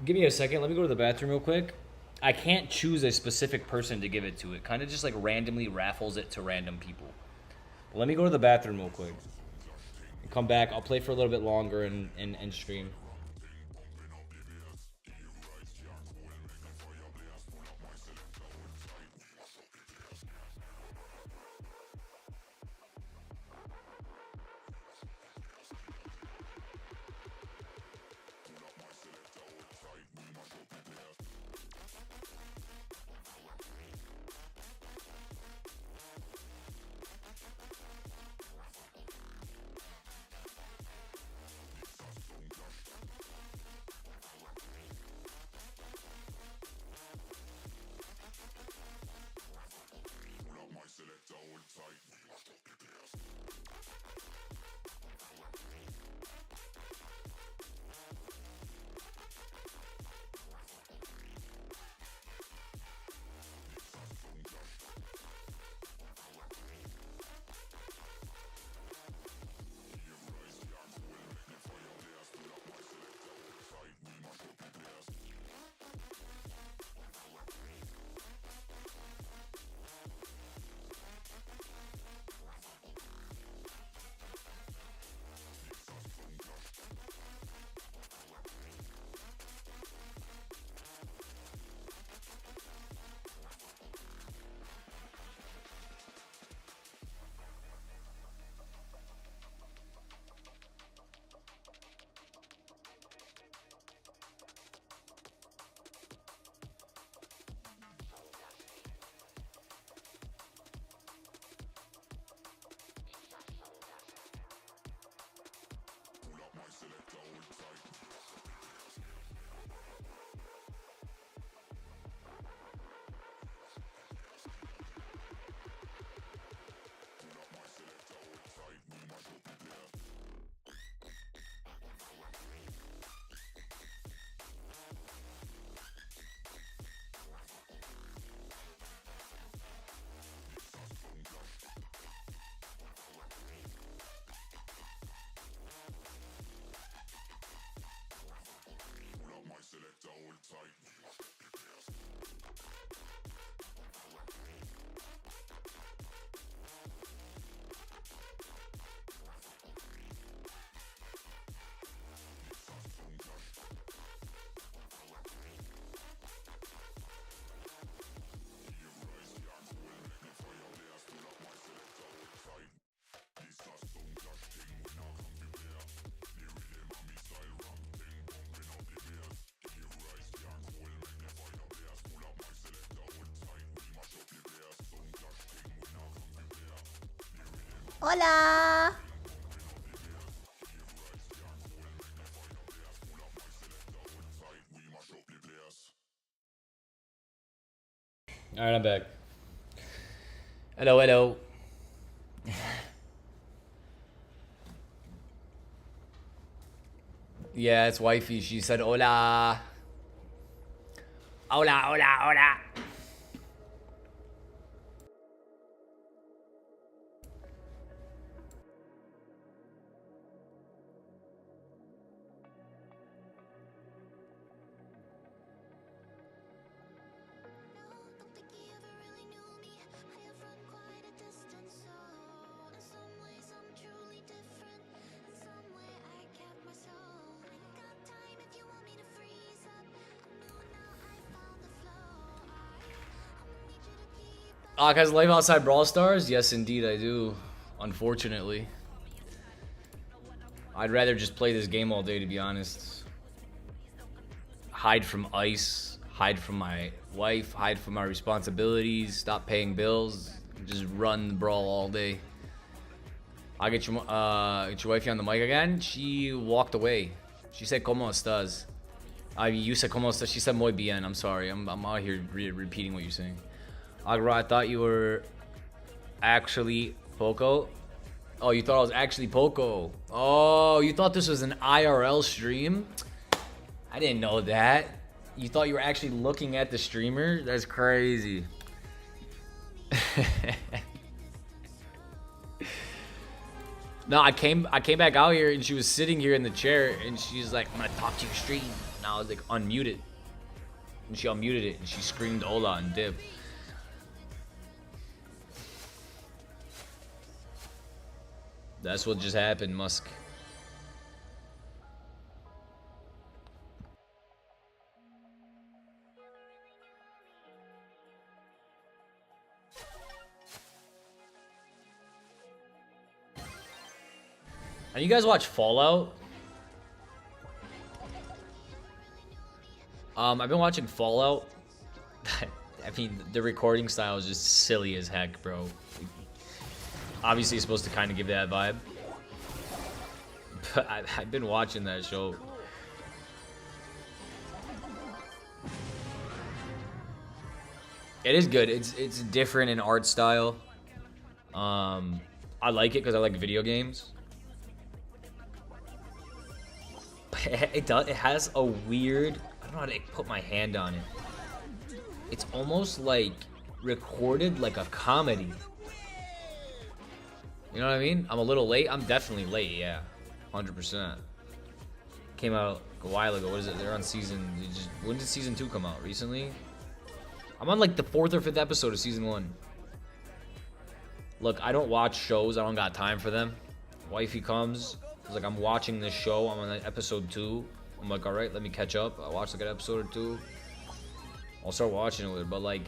Give me a second. Let me go to the bathroom real quick. I can't choose a specific person to give it to. It kind of just like randomly raffles it to random people. But let me go to the bathroom real quick. And come back. I'll play for a little bit longer and stream. Hola. All right, I'm back. Hello, hello. Yeah, it's wifey. She said hola. Hola, hola, hola. Guys, life outside Brawl Stars? Yes, indeed, I do. Unfortunately. I'd rather just play this game all day, to be honest. Hide from ice. hide from my wife, hide from my responsibilities, stop paying bills, just run the brawl all day. I'll get your wifey on the mic again. She walked away. She said, "Cómo estás?" You said, "Cómo estás?" She said, "Muy bien." I'm sorry. I'm out here repeating what you're saying. Agra, I thought you were actually Poco. Oh, you thought I was actually Poco. Oh, you thought this was an IRL stream? I didn't know that. You thought you were actually looking at the streamer? That's crazy. No, I came back out here and she was sitting here in the chair and she's like, "I'm gonna talk to your stream." And I was like, "Unmute it." And she unmuted it and she screamed "Hola" and dipped. That's what just happened, Musk. And you guys watch Fallout? I've been watching Fallout. I mean, the recording style is just silly as heck, bro. Obviously, it's supposed to kind of give that vibe. But I've been watching that show. It is good. It's different in art style. I like it because I like video games. It has a weird, I don't know how to put my hand on it. It's almost like recorded like a comedy. You know what I mean? I'm a little late. I'm definitely late, yeah. 100%. Came out a while ago. What is it? They're on season, when did season 2 come out? Recently? I'm on like the 4th or 5th episode of season 1. Look, I don't watch shows. I don't got time for them. Wifey comes. It's like, "I'm watching this show. I'm on episode 2. I'm like, "All right, let me catch up." I watch like an episode or 2. I'll start watching it with her. But like,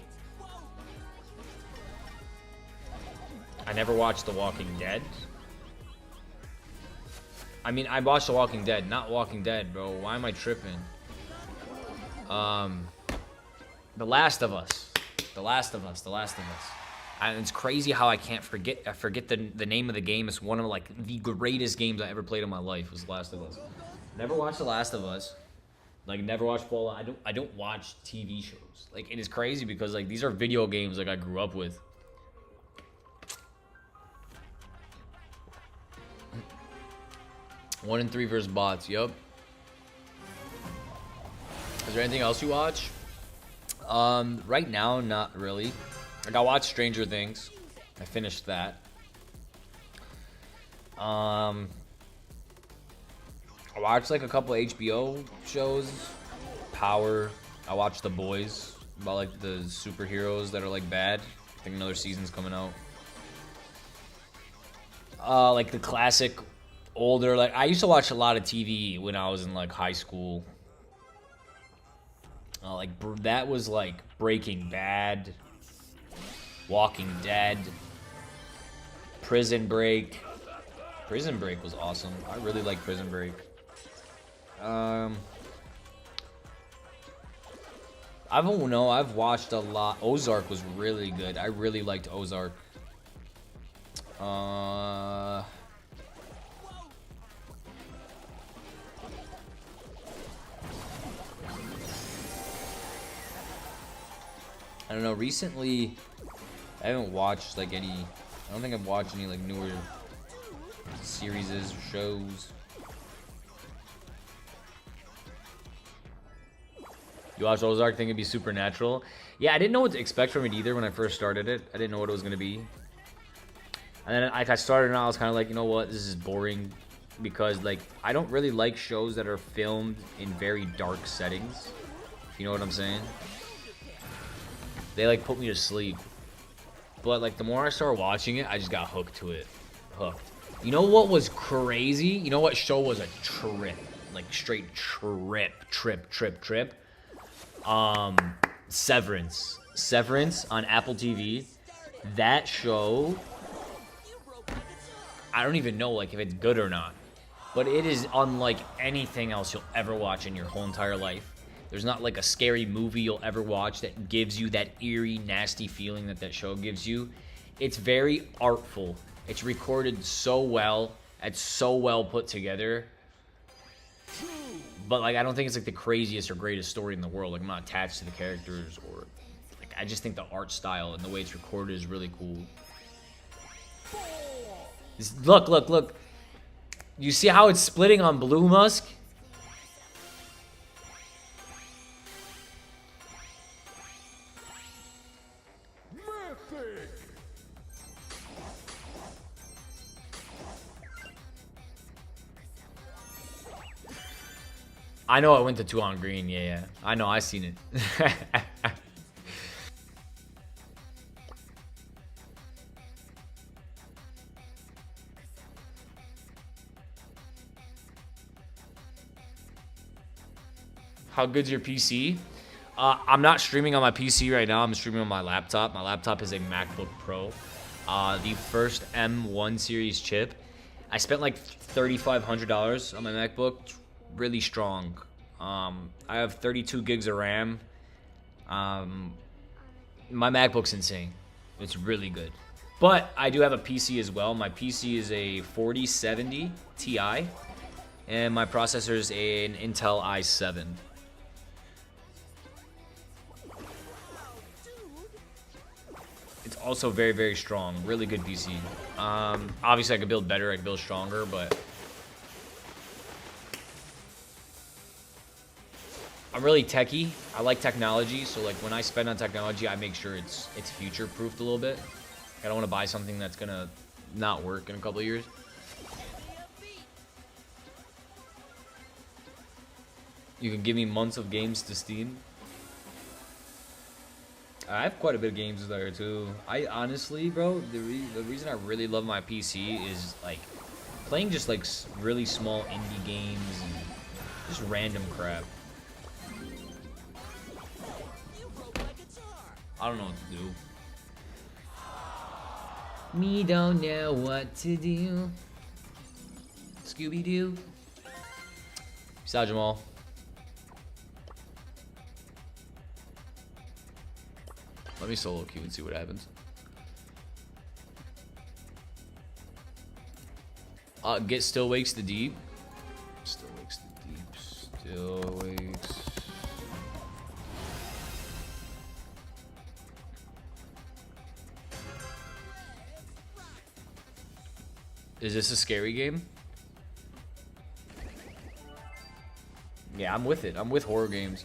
I never watched The Walking Dead. I mean, I watched The Walking Dead, not Walking Dead, bro. Why am I tripping? The Last of Us. The Last of Us. The Last of Us. And it's crazy how I forget the name of the game. It's one of like the greatest games I ever played in my life was The Last of Us. Never watched The Last of Us. Like, never watched Fallout. I don't watch TV shows. Like, it is crazy because like these are video games like I grew up with. 1 in 3 versus bots. Yup. Is there anything else you watch? Right now, not really. Like, I watched Stranger Things. I finished that. I watched like a couple HBO shows. Power. I watched The Boys, about like the superheroes that are like bad. I think another season's coming out. Like the classic older, like I used to watch a lot of TV when I was in like high school. Like that was like Breaking Bad, Walking Dead, Prison Break. Prison Break was awesome. I really like Prison Break. I don't know. I've watched a lot. Ozark was really good. I really liked Ozark. I don't know. Recently, I haven't watched like any. I don't think I've watched any like newer series or shows. You watched Ozark, think it'd be supernatural? Yeah, I didn't know what to expect from it either when I first started it. I didn't know what it was gonna be. And then I started and I was kind of like, you know what, this is boring, because like I don't really like shows that are filmed in very dark settings. If you know what I'm saying? They like put me to sleep. But like the more I started watching it, I just got hooked to it. Hooked. You know what was crazy? You know what show was a trip? Like straight trip. Severance. Severance on Apple TV. That show, I don't even know like if it's good or not, but it is unlike anything else you'll ever watch in your whole entire life. There's not like a scary movie you'll ever watch that gives you that eerie, nasty feeling that that show gives you. It's very artful. It's recorded so well. It's so well put together. But like, I don't think it's like the craziest or greatest story in the world. Like, I'm not attached to the characters, or like, I just think the art style and the way it's recorded is really cool. Look. You see how it's splitting on Blue Musk? I know I went to 2 on green. Yeah. I know, I seen it. How good's your PC? I'm not streaming on my PC right now. I'm streaming on my laptop. My laptop is a MacBook Pro. The first M1 series chip. I spent like $3,500 on my MacBook. Really strong. I have 32 gigs of RAM. My MacBook's insane. It's really good. But I do have a PC as well. My PC is a 4070 Ti, and my processor is an Intel i7. It's also very, very strong. Really good PC. Obviously, I could build better. I could build stronger, but I'm really techie. I like technology, so like when I spend on technology, I make sure it's future-proofed a little bit. I don't want to buy something that's gonna not work in a couple of years. You can give me months of games to Steam. I have quite a bit of games there too. I honestly, bro, the reason I really love my PC is like playing just like really small indie games and just random crap. I don't know what to do. Me don't know what to do. Scooby-Doo. Peace out, Jamal. Let me solo queue and see what happens. Get Still Wakes the Deep. Still Wakes the Deep. Still Wakes. Is this a scary game? Yeah, I'm with it. I'm with horror games.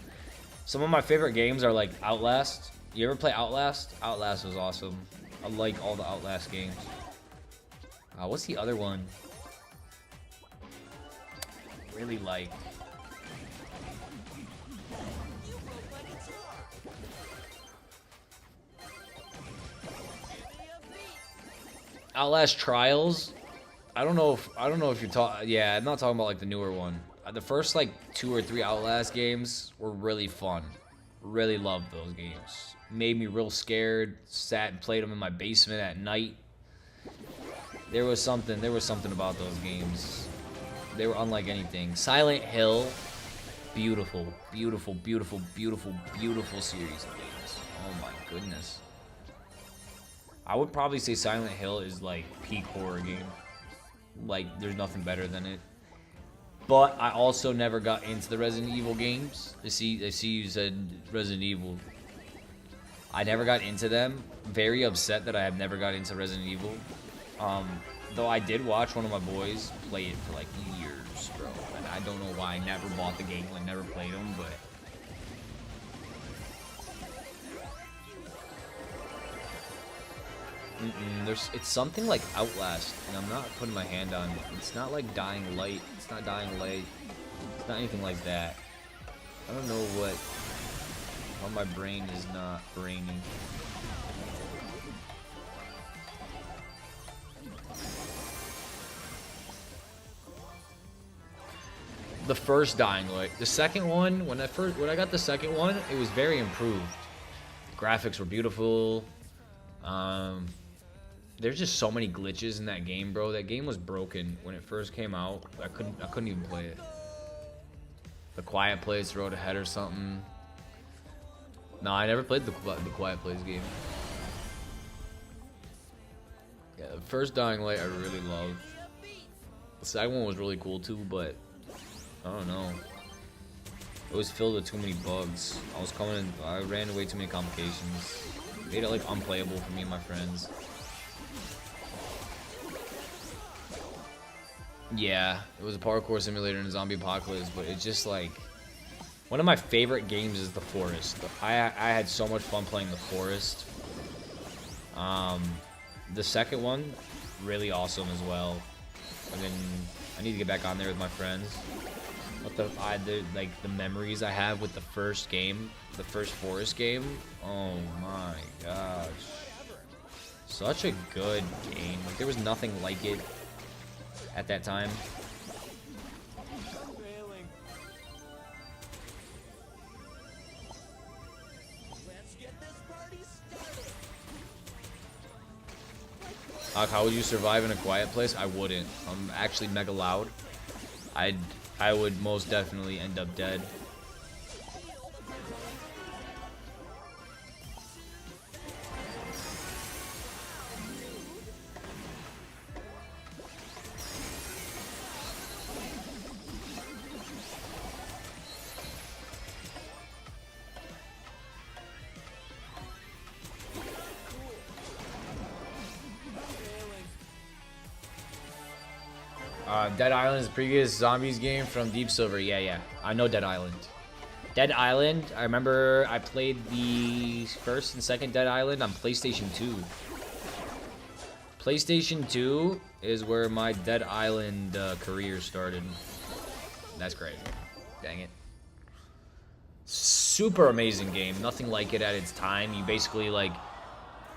Some of my favorite games are like Outlast. You ever play Outlast? Outlast was awesome. I like all the Outlast games. What's the other one? Really like. Outlast Trials. I don't know if you're talking. Yeah, I'm not talking about like the newer one. The first like 2 or 3 Outlast games were really fun. Really loved those games. Made me real scared. Sat and played them in my basement at night. There was something about those games. They were unlike anything. Silent Hill, beautiful, beautiful, beautiful, beautiful, beautiful series of games. Oh my goodness. I would probably say Silent Hill is like peak horror game. Like, there's nothing better than it. But I also never got into the Resident Evil games. I see you said Resident Evil. I never got into them. Very upset that I have never got into Resident Evil. Though I did watch one of my boys play it for like years, bro. And I don't know why I never bought the game, like never played them, but it's something like Outlast, and I'm not putting my hand on it. It's not like Dying Light. It's not Dying Light. It's not anything like that. I don't know how my brain is not braining. The first Dying Light. The second one, when I got the second one, it was very improved. The graphics were beautiful. There's just so many glitches in that game, bro. That game was broken when it first came out. I couldn't even play it. The Quiet Place Road Ahead or something. No, I never played the Quiet Place game. Yeah, the first Dying Light I really loved. The second one was really cool too, but I don't know. It was filled with too many bugs. I ran away too many complications. Made it like unplayable for me and my friends. Yeah, it was a parkour simulator in a zombie apocalypse, but it's just like one of my favorite games is The Forest. I had so much fun playing The Forest. The second one, really awesome as well. And then I need to get back on there with my friends. But the memories I have with the first game, the first Forest game. Oh my gosh, such a good game. Like there was nothing like it at that time. How would you survive in a quiet place? I wouldn't. I'm actually mega loud. I would most definitely end up dead. Dead Island is the previous Zombies game from Deep Silver. Yeah. I know Dead Island. Dead Island, I remember I played the first and second Dead Island on PlayStation 2. PlayStation 2 is where my Dead Island career started. That's crazy. Dang it. Super amazing game. Nothing like it at its time. You basically like...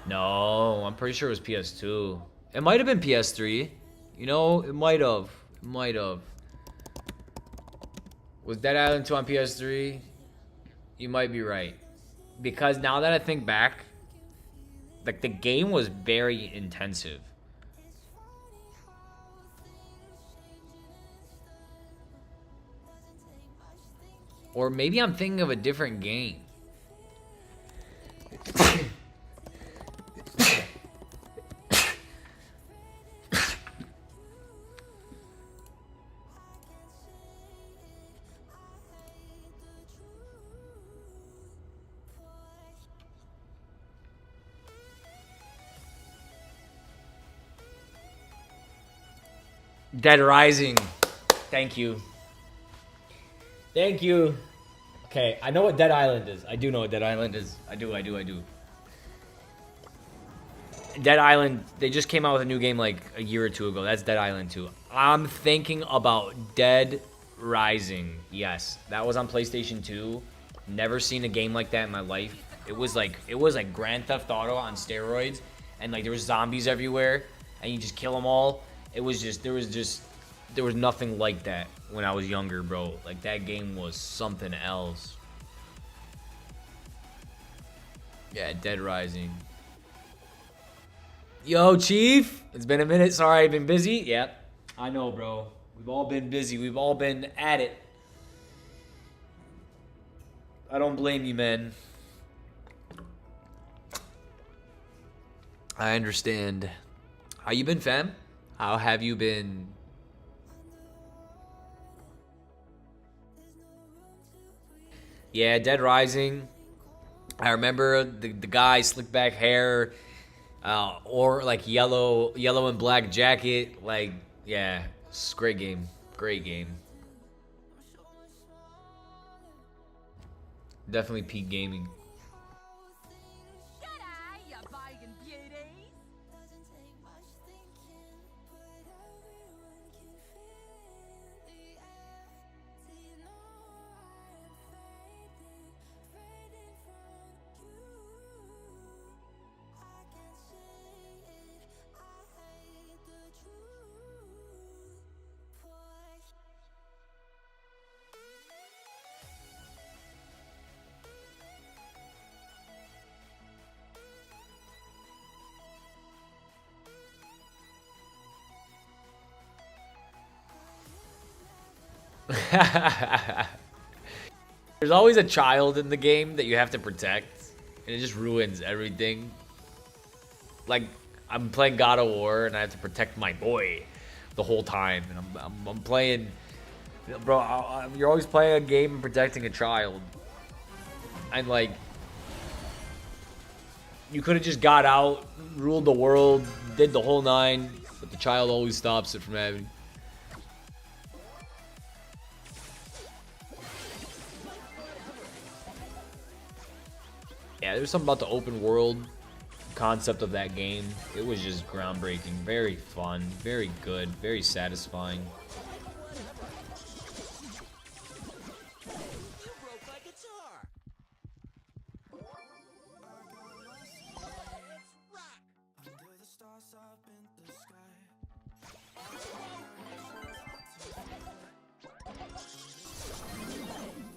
No, I'm pretty sure it was PS2. It might have been PS3. You know, it might have. Might have. Was Dead Island 2 on PS3? You might be right. Because now that I think back, like the game was very intensive. Or maybe I'm thinking of a different game. Dead Rising. Thank you. Thank you. Okay, I know what Dead Island is. I do know what Dead Island is. I do. Dead Island, they just came out with a new game like a year or two ago. That's Dead Island 2. I'm thinking about Dead Rising. Yes, that was on PlayStation 2. Never seen a game like that in my life. It was like Grand Theft Auto on steroids, and like there was zombies everywhere, and you just kill them all. It was just there was nothing like that when I was younger, bro. Like that game was something else. Yeah, Dead Rising. Yo, Chief. It's been a minute. Sorry, I've been busy. Yep. I know, bro. We've all been busy. We've all been at it. I don't blame you, man. I understand. How you been, fam? How have you been? Yeah, Dead Rising. I remember the guy, slick back hair, or like yellow and black jacket. Like, yeah, it's a great game. Great game. Definitely peak gaming. There's always a child in the game that you have to protect, and it just ruins everything. Like, I'm playing God of War, and I have to protect my boy the whole time. And I'm playing... Bro, you're always playing a game and protecting a child. And, like... You could have just got out, ruled the world, did the whole 9, but the child always stops it from happening. Yeah, there's something about the open world concept of that game. It was just groundbreaking, very fun, very good, very satisfying.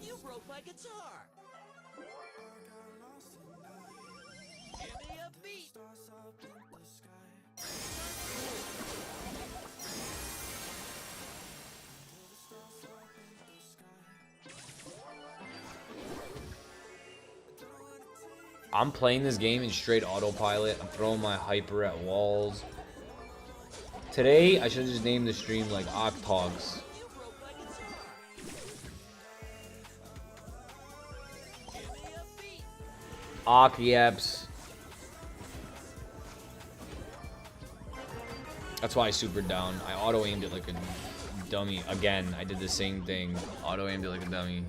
You broke my guitar. Give me a beat. I'm playing this game in straight autopilot. I'm throwing my hyper at walls. Today, I should have just named the stream like Octogs. Yaps. That's why I supered down. I auto-aimed it like a dummy. Again, I did the same thing. Auto-aimed it like a dummy.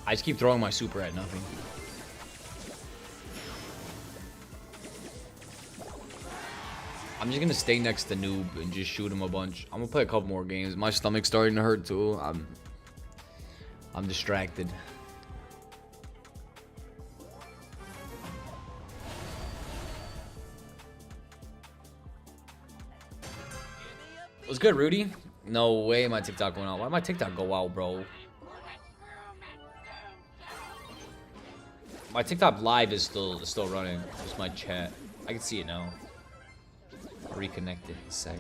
I just keep throwing my super at nothing. I'm just gonna stay next to Noob and just shoot him a bunch. I'm gonna play a couple more games. My stomach's starting to hurt too. I'm distracted. What's good, Rudy? No way my TikTok went out. Why my TikTok go out, bro? My TikTok live is still running. Just my chat. I can see it now. I'll reconnect it in a sec.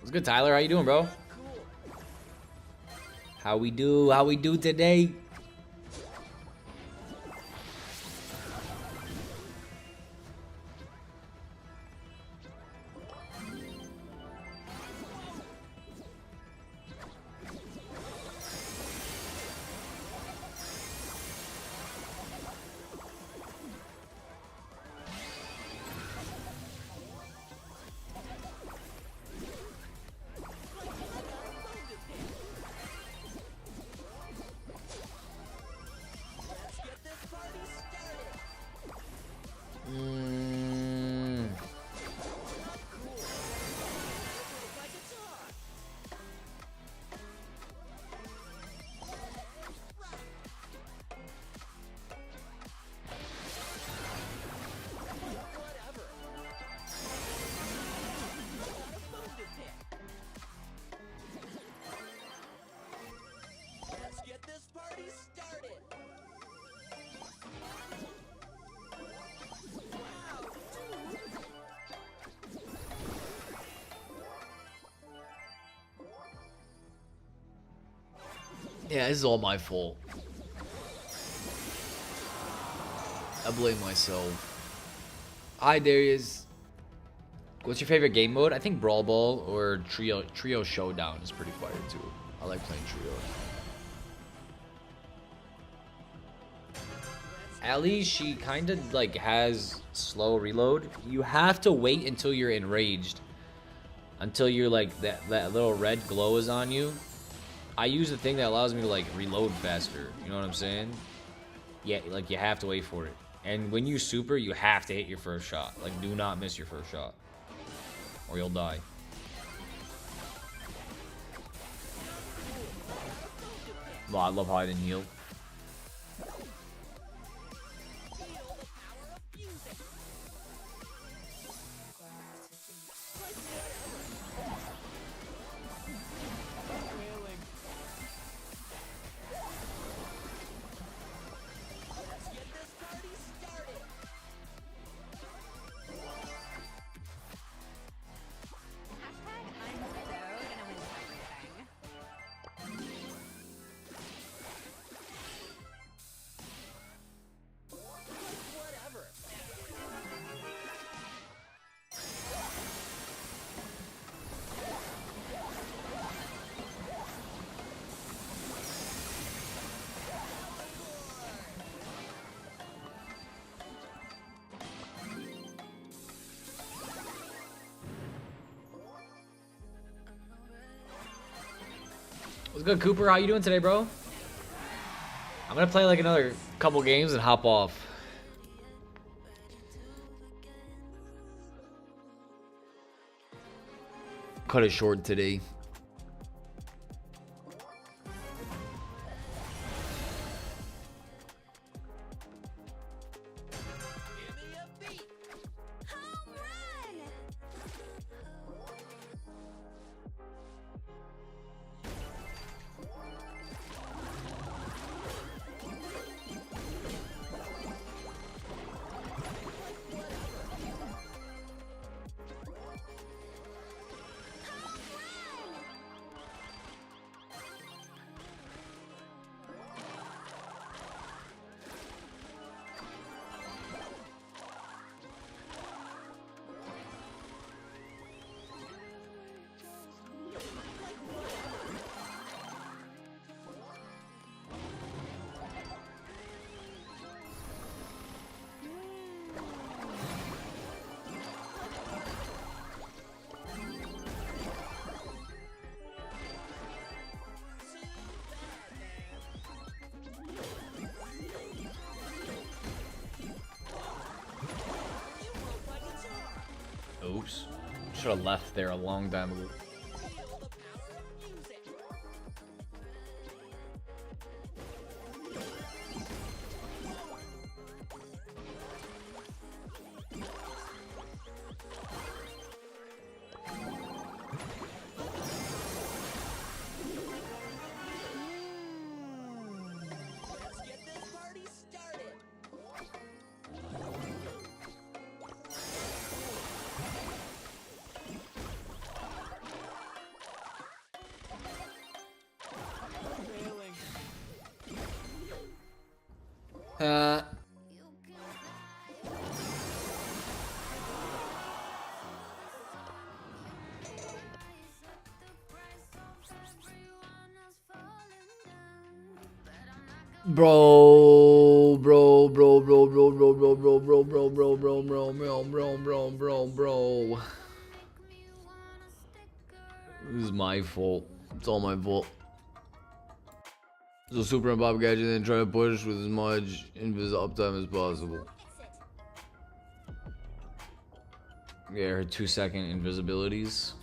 What's good, Tyler? How you doing, bro? How we do? How we do today? Yeah, this is all my fault. I blame myself. Hi, Darius. What's your favorite game mode? I think Brawl Ball or Trio Showdown is pretty fire too. I like playing Trio. Ellie, she kind of like has slow reload. You have to wait until you're enraged. Until you're like, that little red glow is on you. I use the thing that allows me to like reload faster. You know what I'm saying? Yeah, like you have to wait for it. And when you super, you have to hit your first shot. Like, do not miss your first shot. Or you'll die. Well, I love how I didn't heal. What's good, Cooper? How you doing today, bro? I'm gonna play like another couple games and hop off. Cut it short today. Oops. Should have left there a long time ago. Bro. This is my fault. It's all my fault. So Super and Bob Gadget then try to push with as much invis uptime as possible. Yeah, her 2-second invisibilities.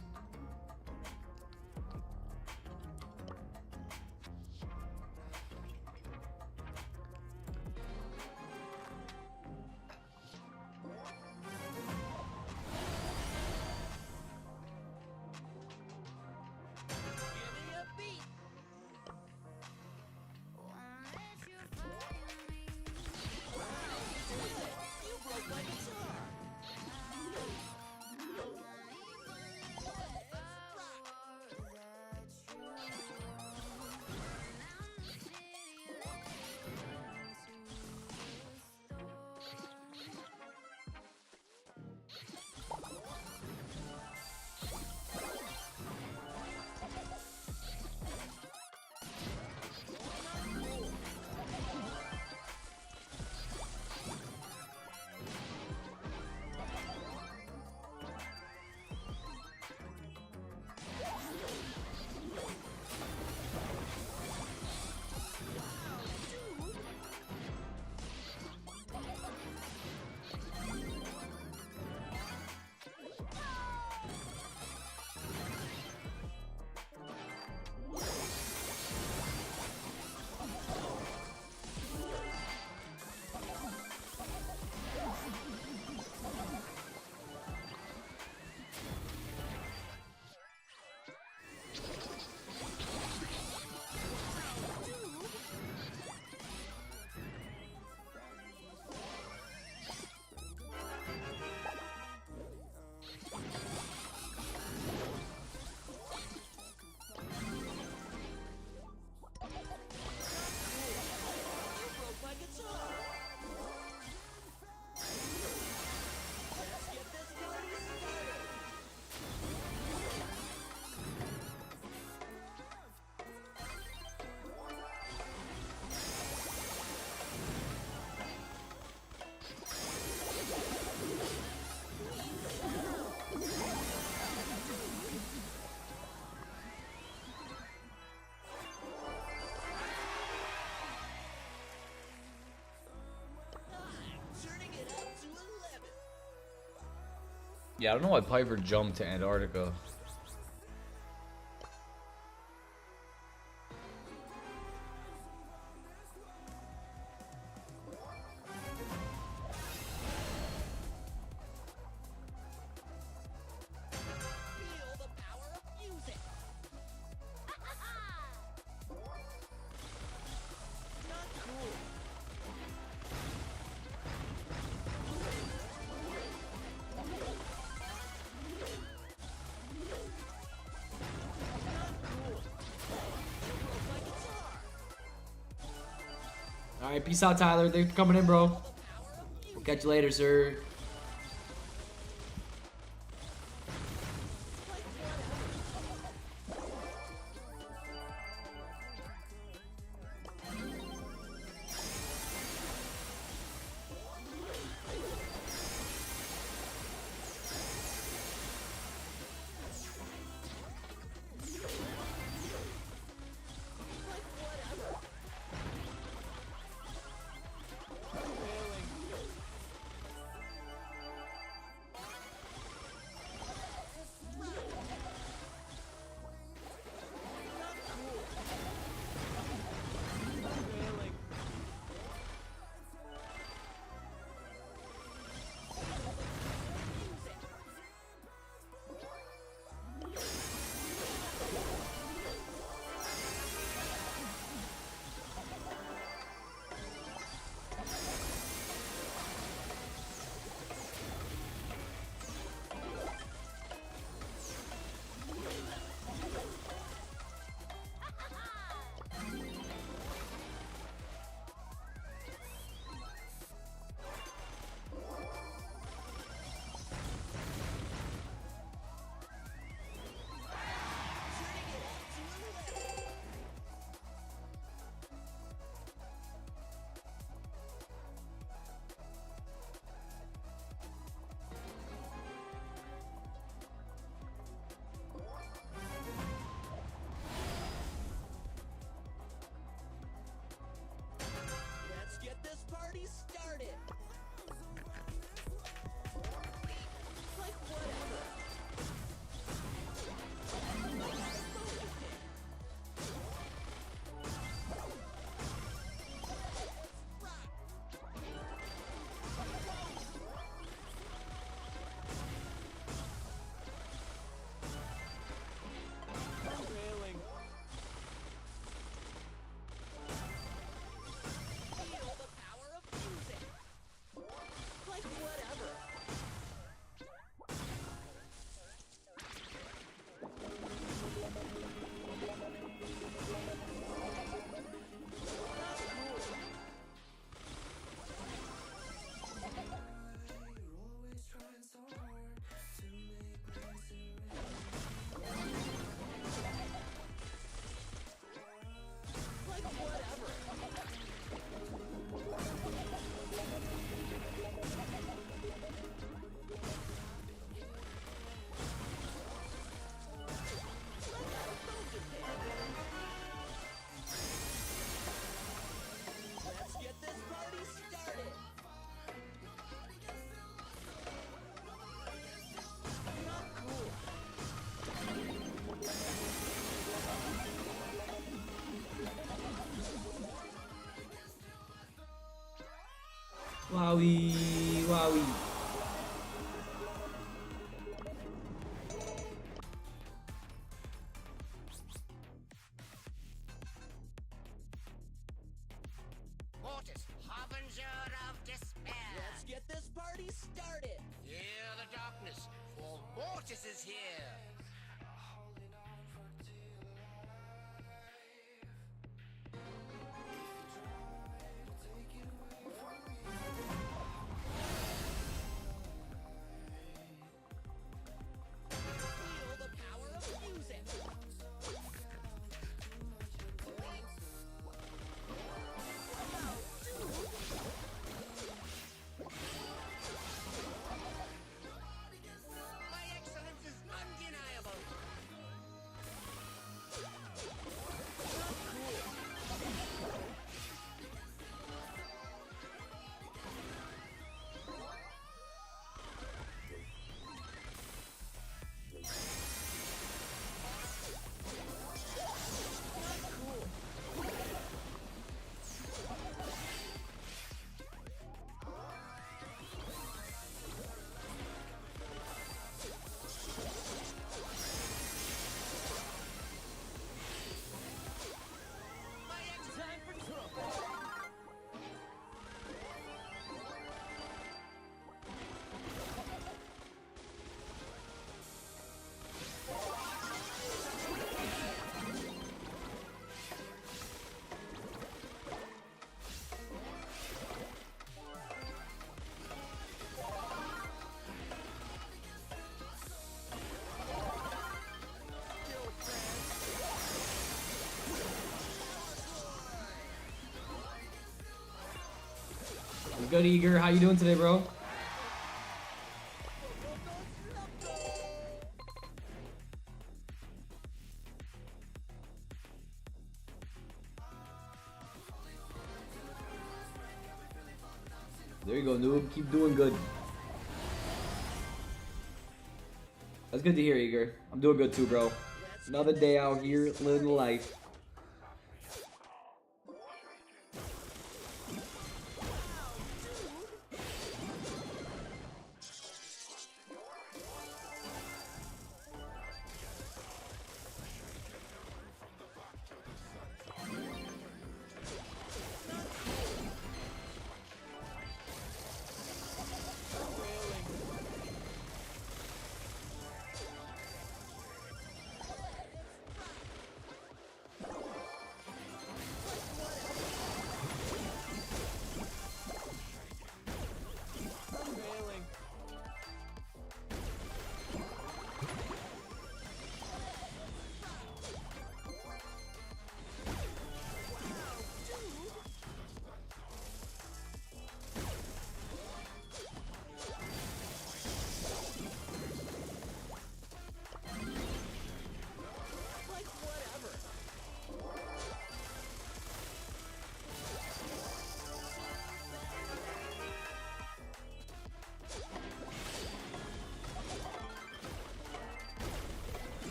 Yeah, I don't know why Piper jumped to Antarctica. Feel the power of music. Not cool. All right, peace out, Tyler. Thanks for coming in, bro. We'll catch you later, sir. Let's get this party started. Like whatever. Railing. Feel the power of music. Like whatever. Like whatever. Let's get this party started. Not cool. Wowie, wowie. Mortis, harbinger of despair. Let's get this party started. Hear the darkness, for Mortis is here. Feel the power of music. My excellence is undeniable. Not cool. good, Eager? How you doing today, bro? There you go, noob. Keep doing good. That's good to hear, Eager. I'm doing good too, bro. Another day out here living the life.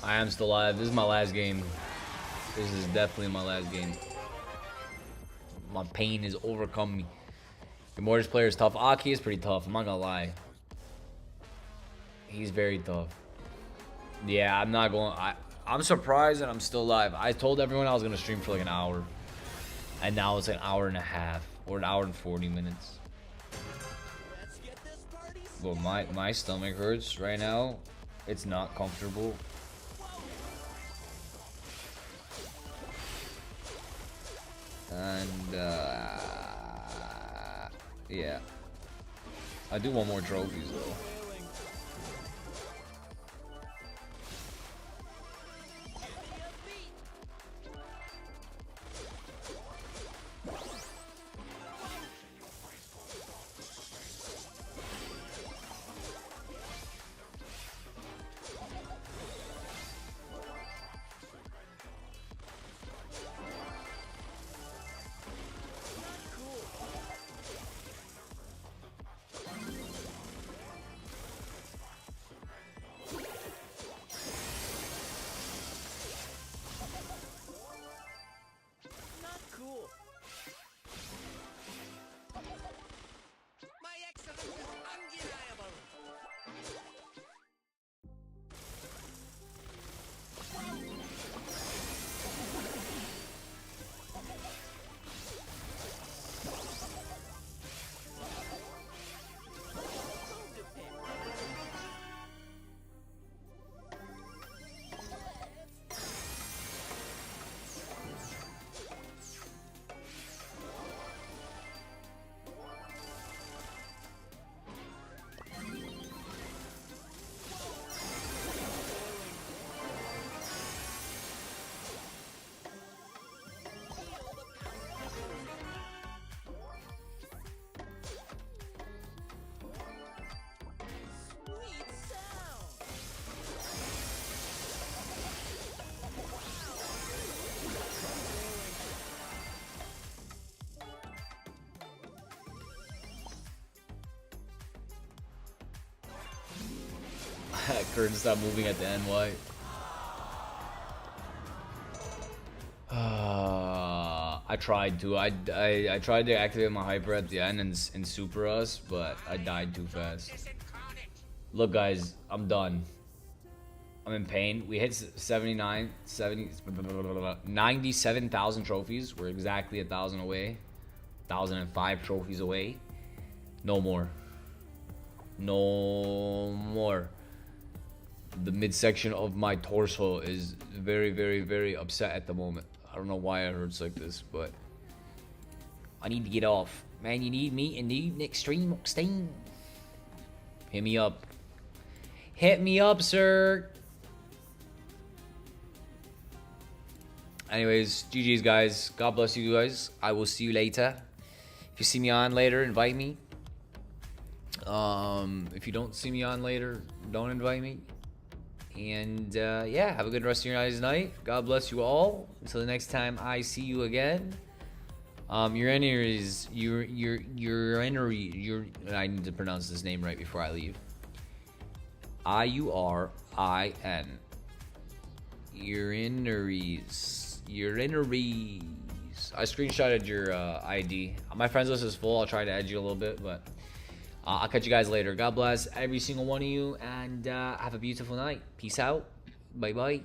I am still alive. This is my last game. This is definitely my last game. My pain has overcome me. The Mortis player is tough. Aki is pretty tough. I'm not gonna lie. He's very tough. Yeah, I'm not going. I'm surprised that I'm still alive. I told everyone I was gonna stream for like an hour, and now it's an hour and a half or an hour and 40 minutes. Well, my stomach hurts right now. It's not comfortable. And yeah, I do want more trophies though. My excellence is undeniable. Sweet sound. Curtain stop moving at the end. Why? I tried to. I tried to activate my hyper at the end and super us, but I died too fast. Look, guys, I'm done. I'm in pain. We hit 97,000 trophies. We're exactly 1,000 away. 1,005 trophies away. No more. No more. The midsection of my torso is very, very, very upset at the moment. I don't know why it hurts like this, but I need to get off. Man, you need me in the extreme steam. Hit me up. Hit me up, sir. Anyways, GG's, guys. God bless you guys. I will see you later. If you see me on later, invite me. If you don't see me on later, don't invite me. And yeah, have a good rest of your guys' night. God bless you all. Until the next time I see you again. Your I need to pronounce this name right before I leave. IURIN. Urinaries. I screenshotted your ID. My friends list is full. I'll try to add you a little bit, but I'll catch you guys later. God bless every single one of you, and have a beautiful night. Peace out. Bye bye.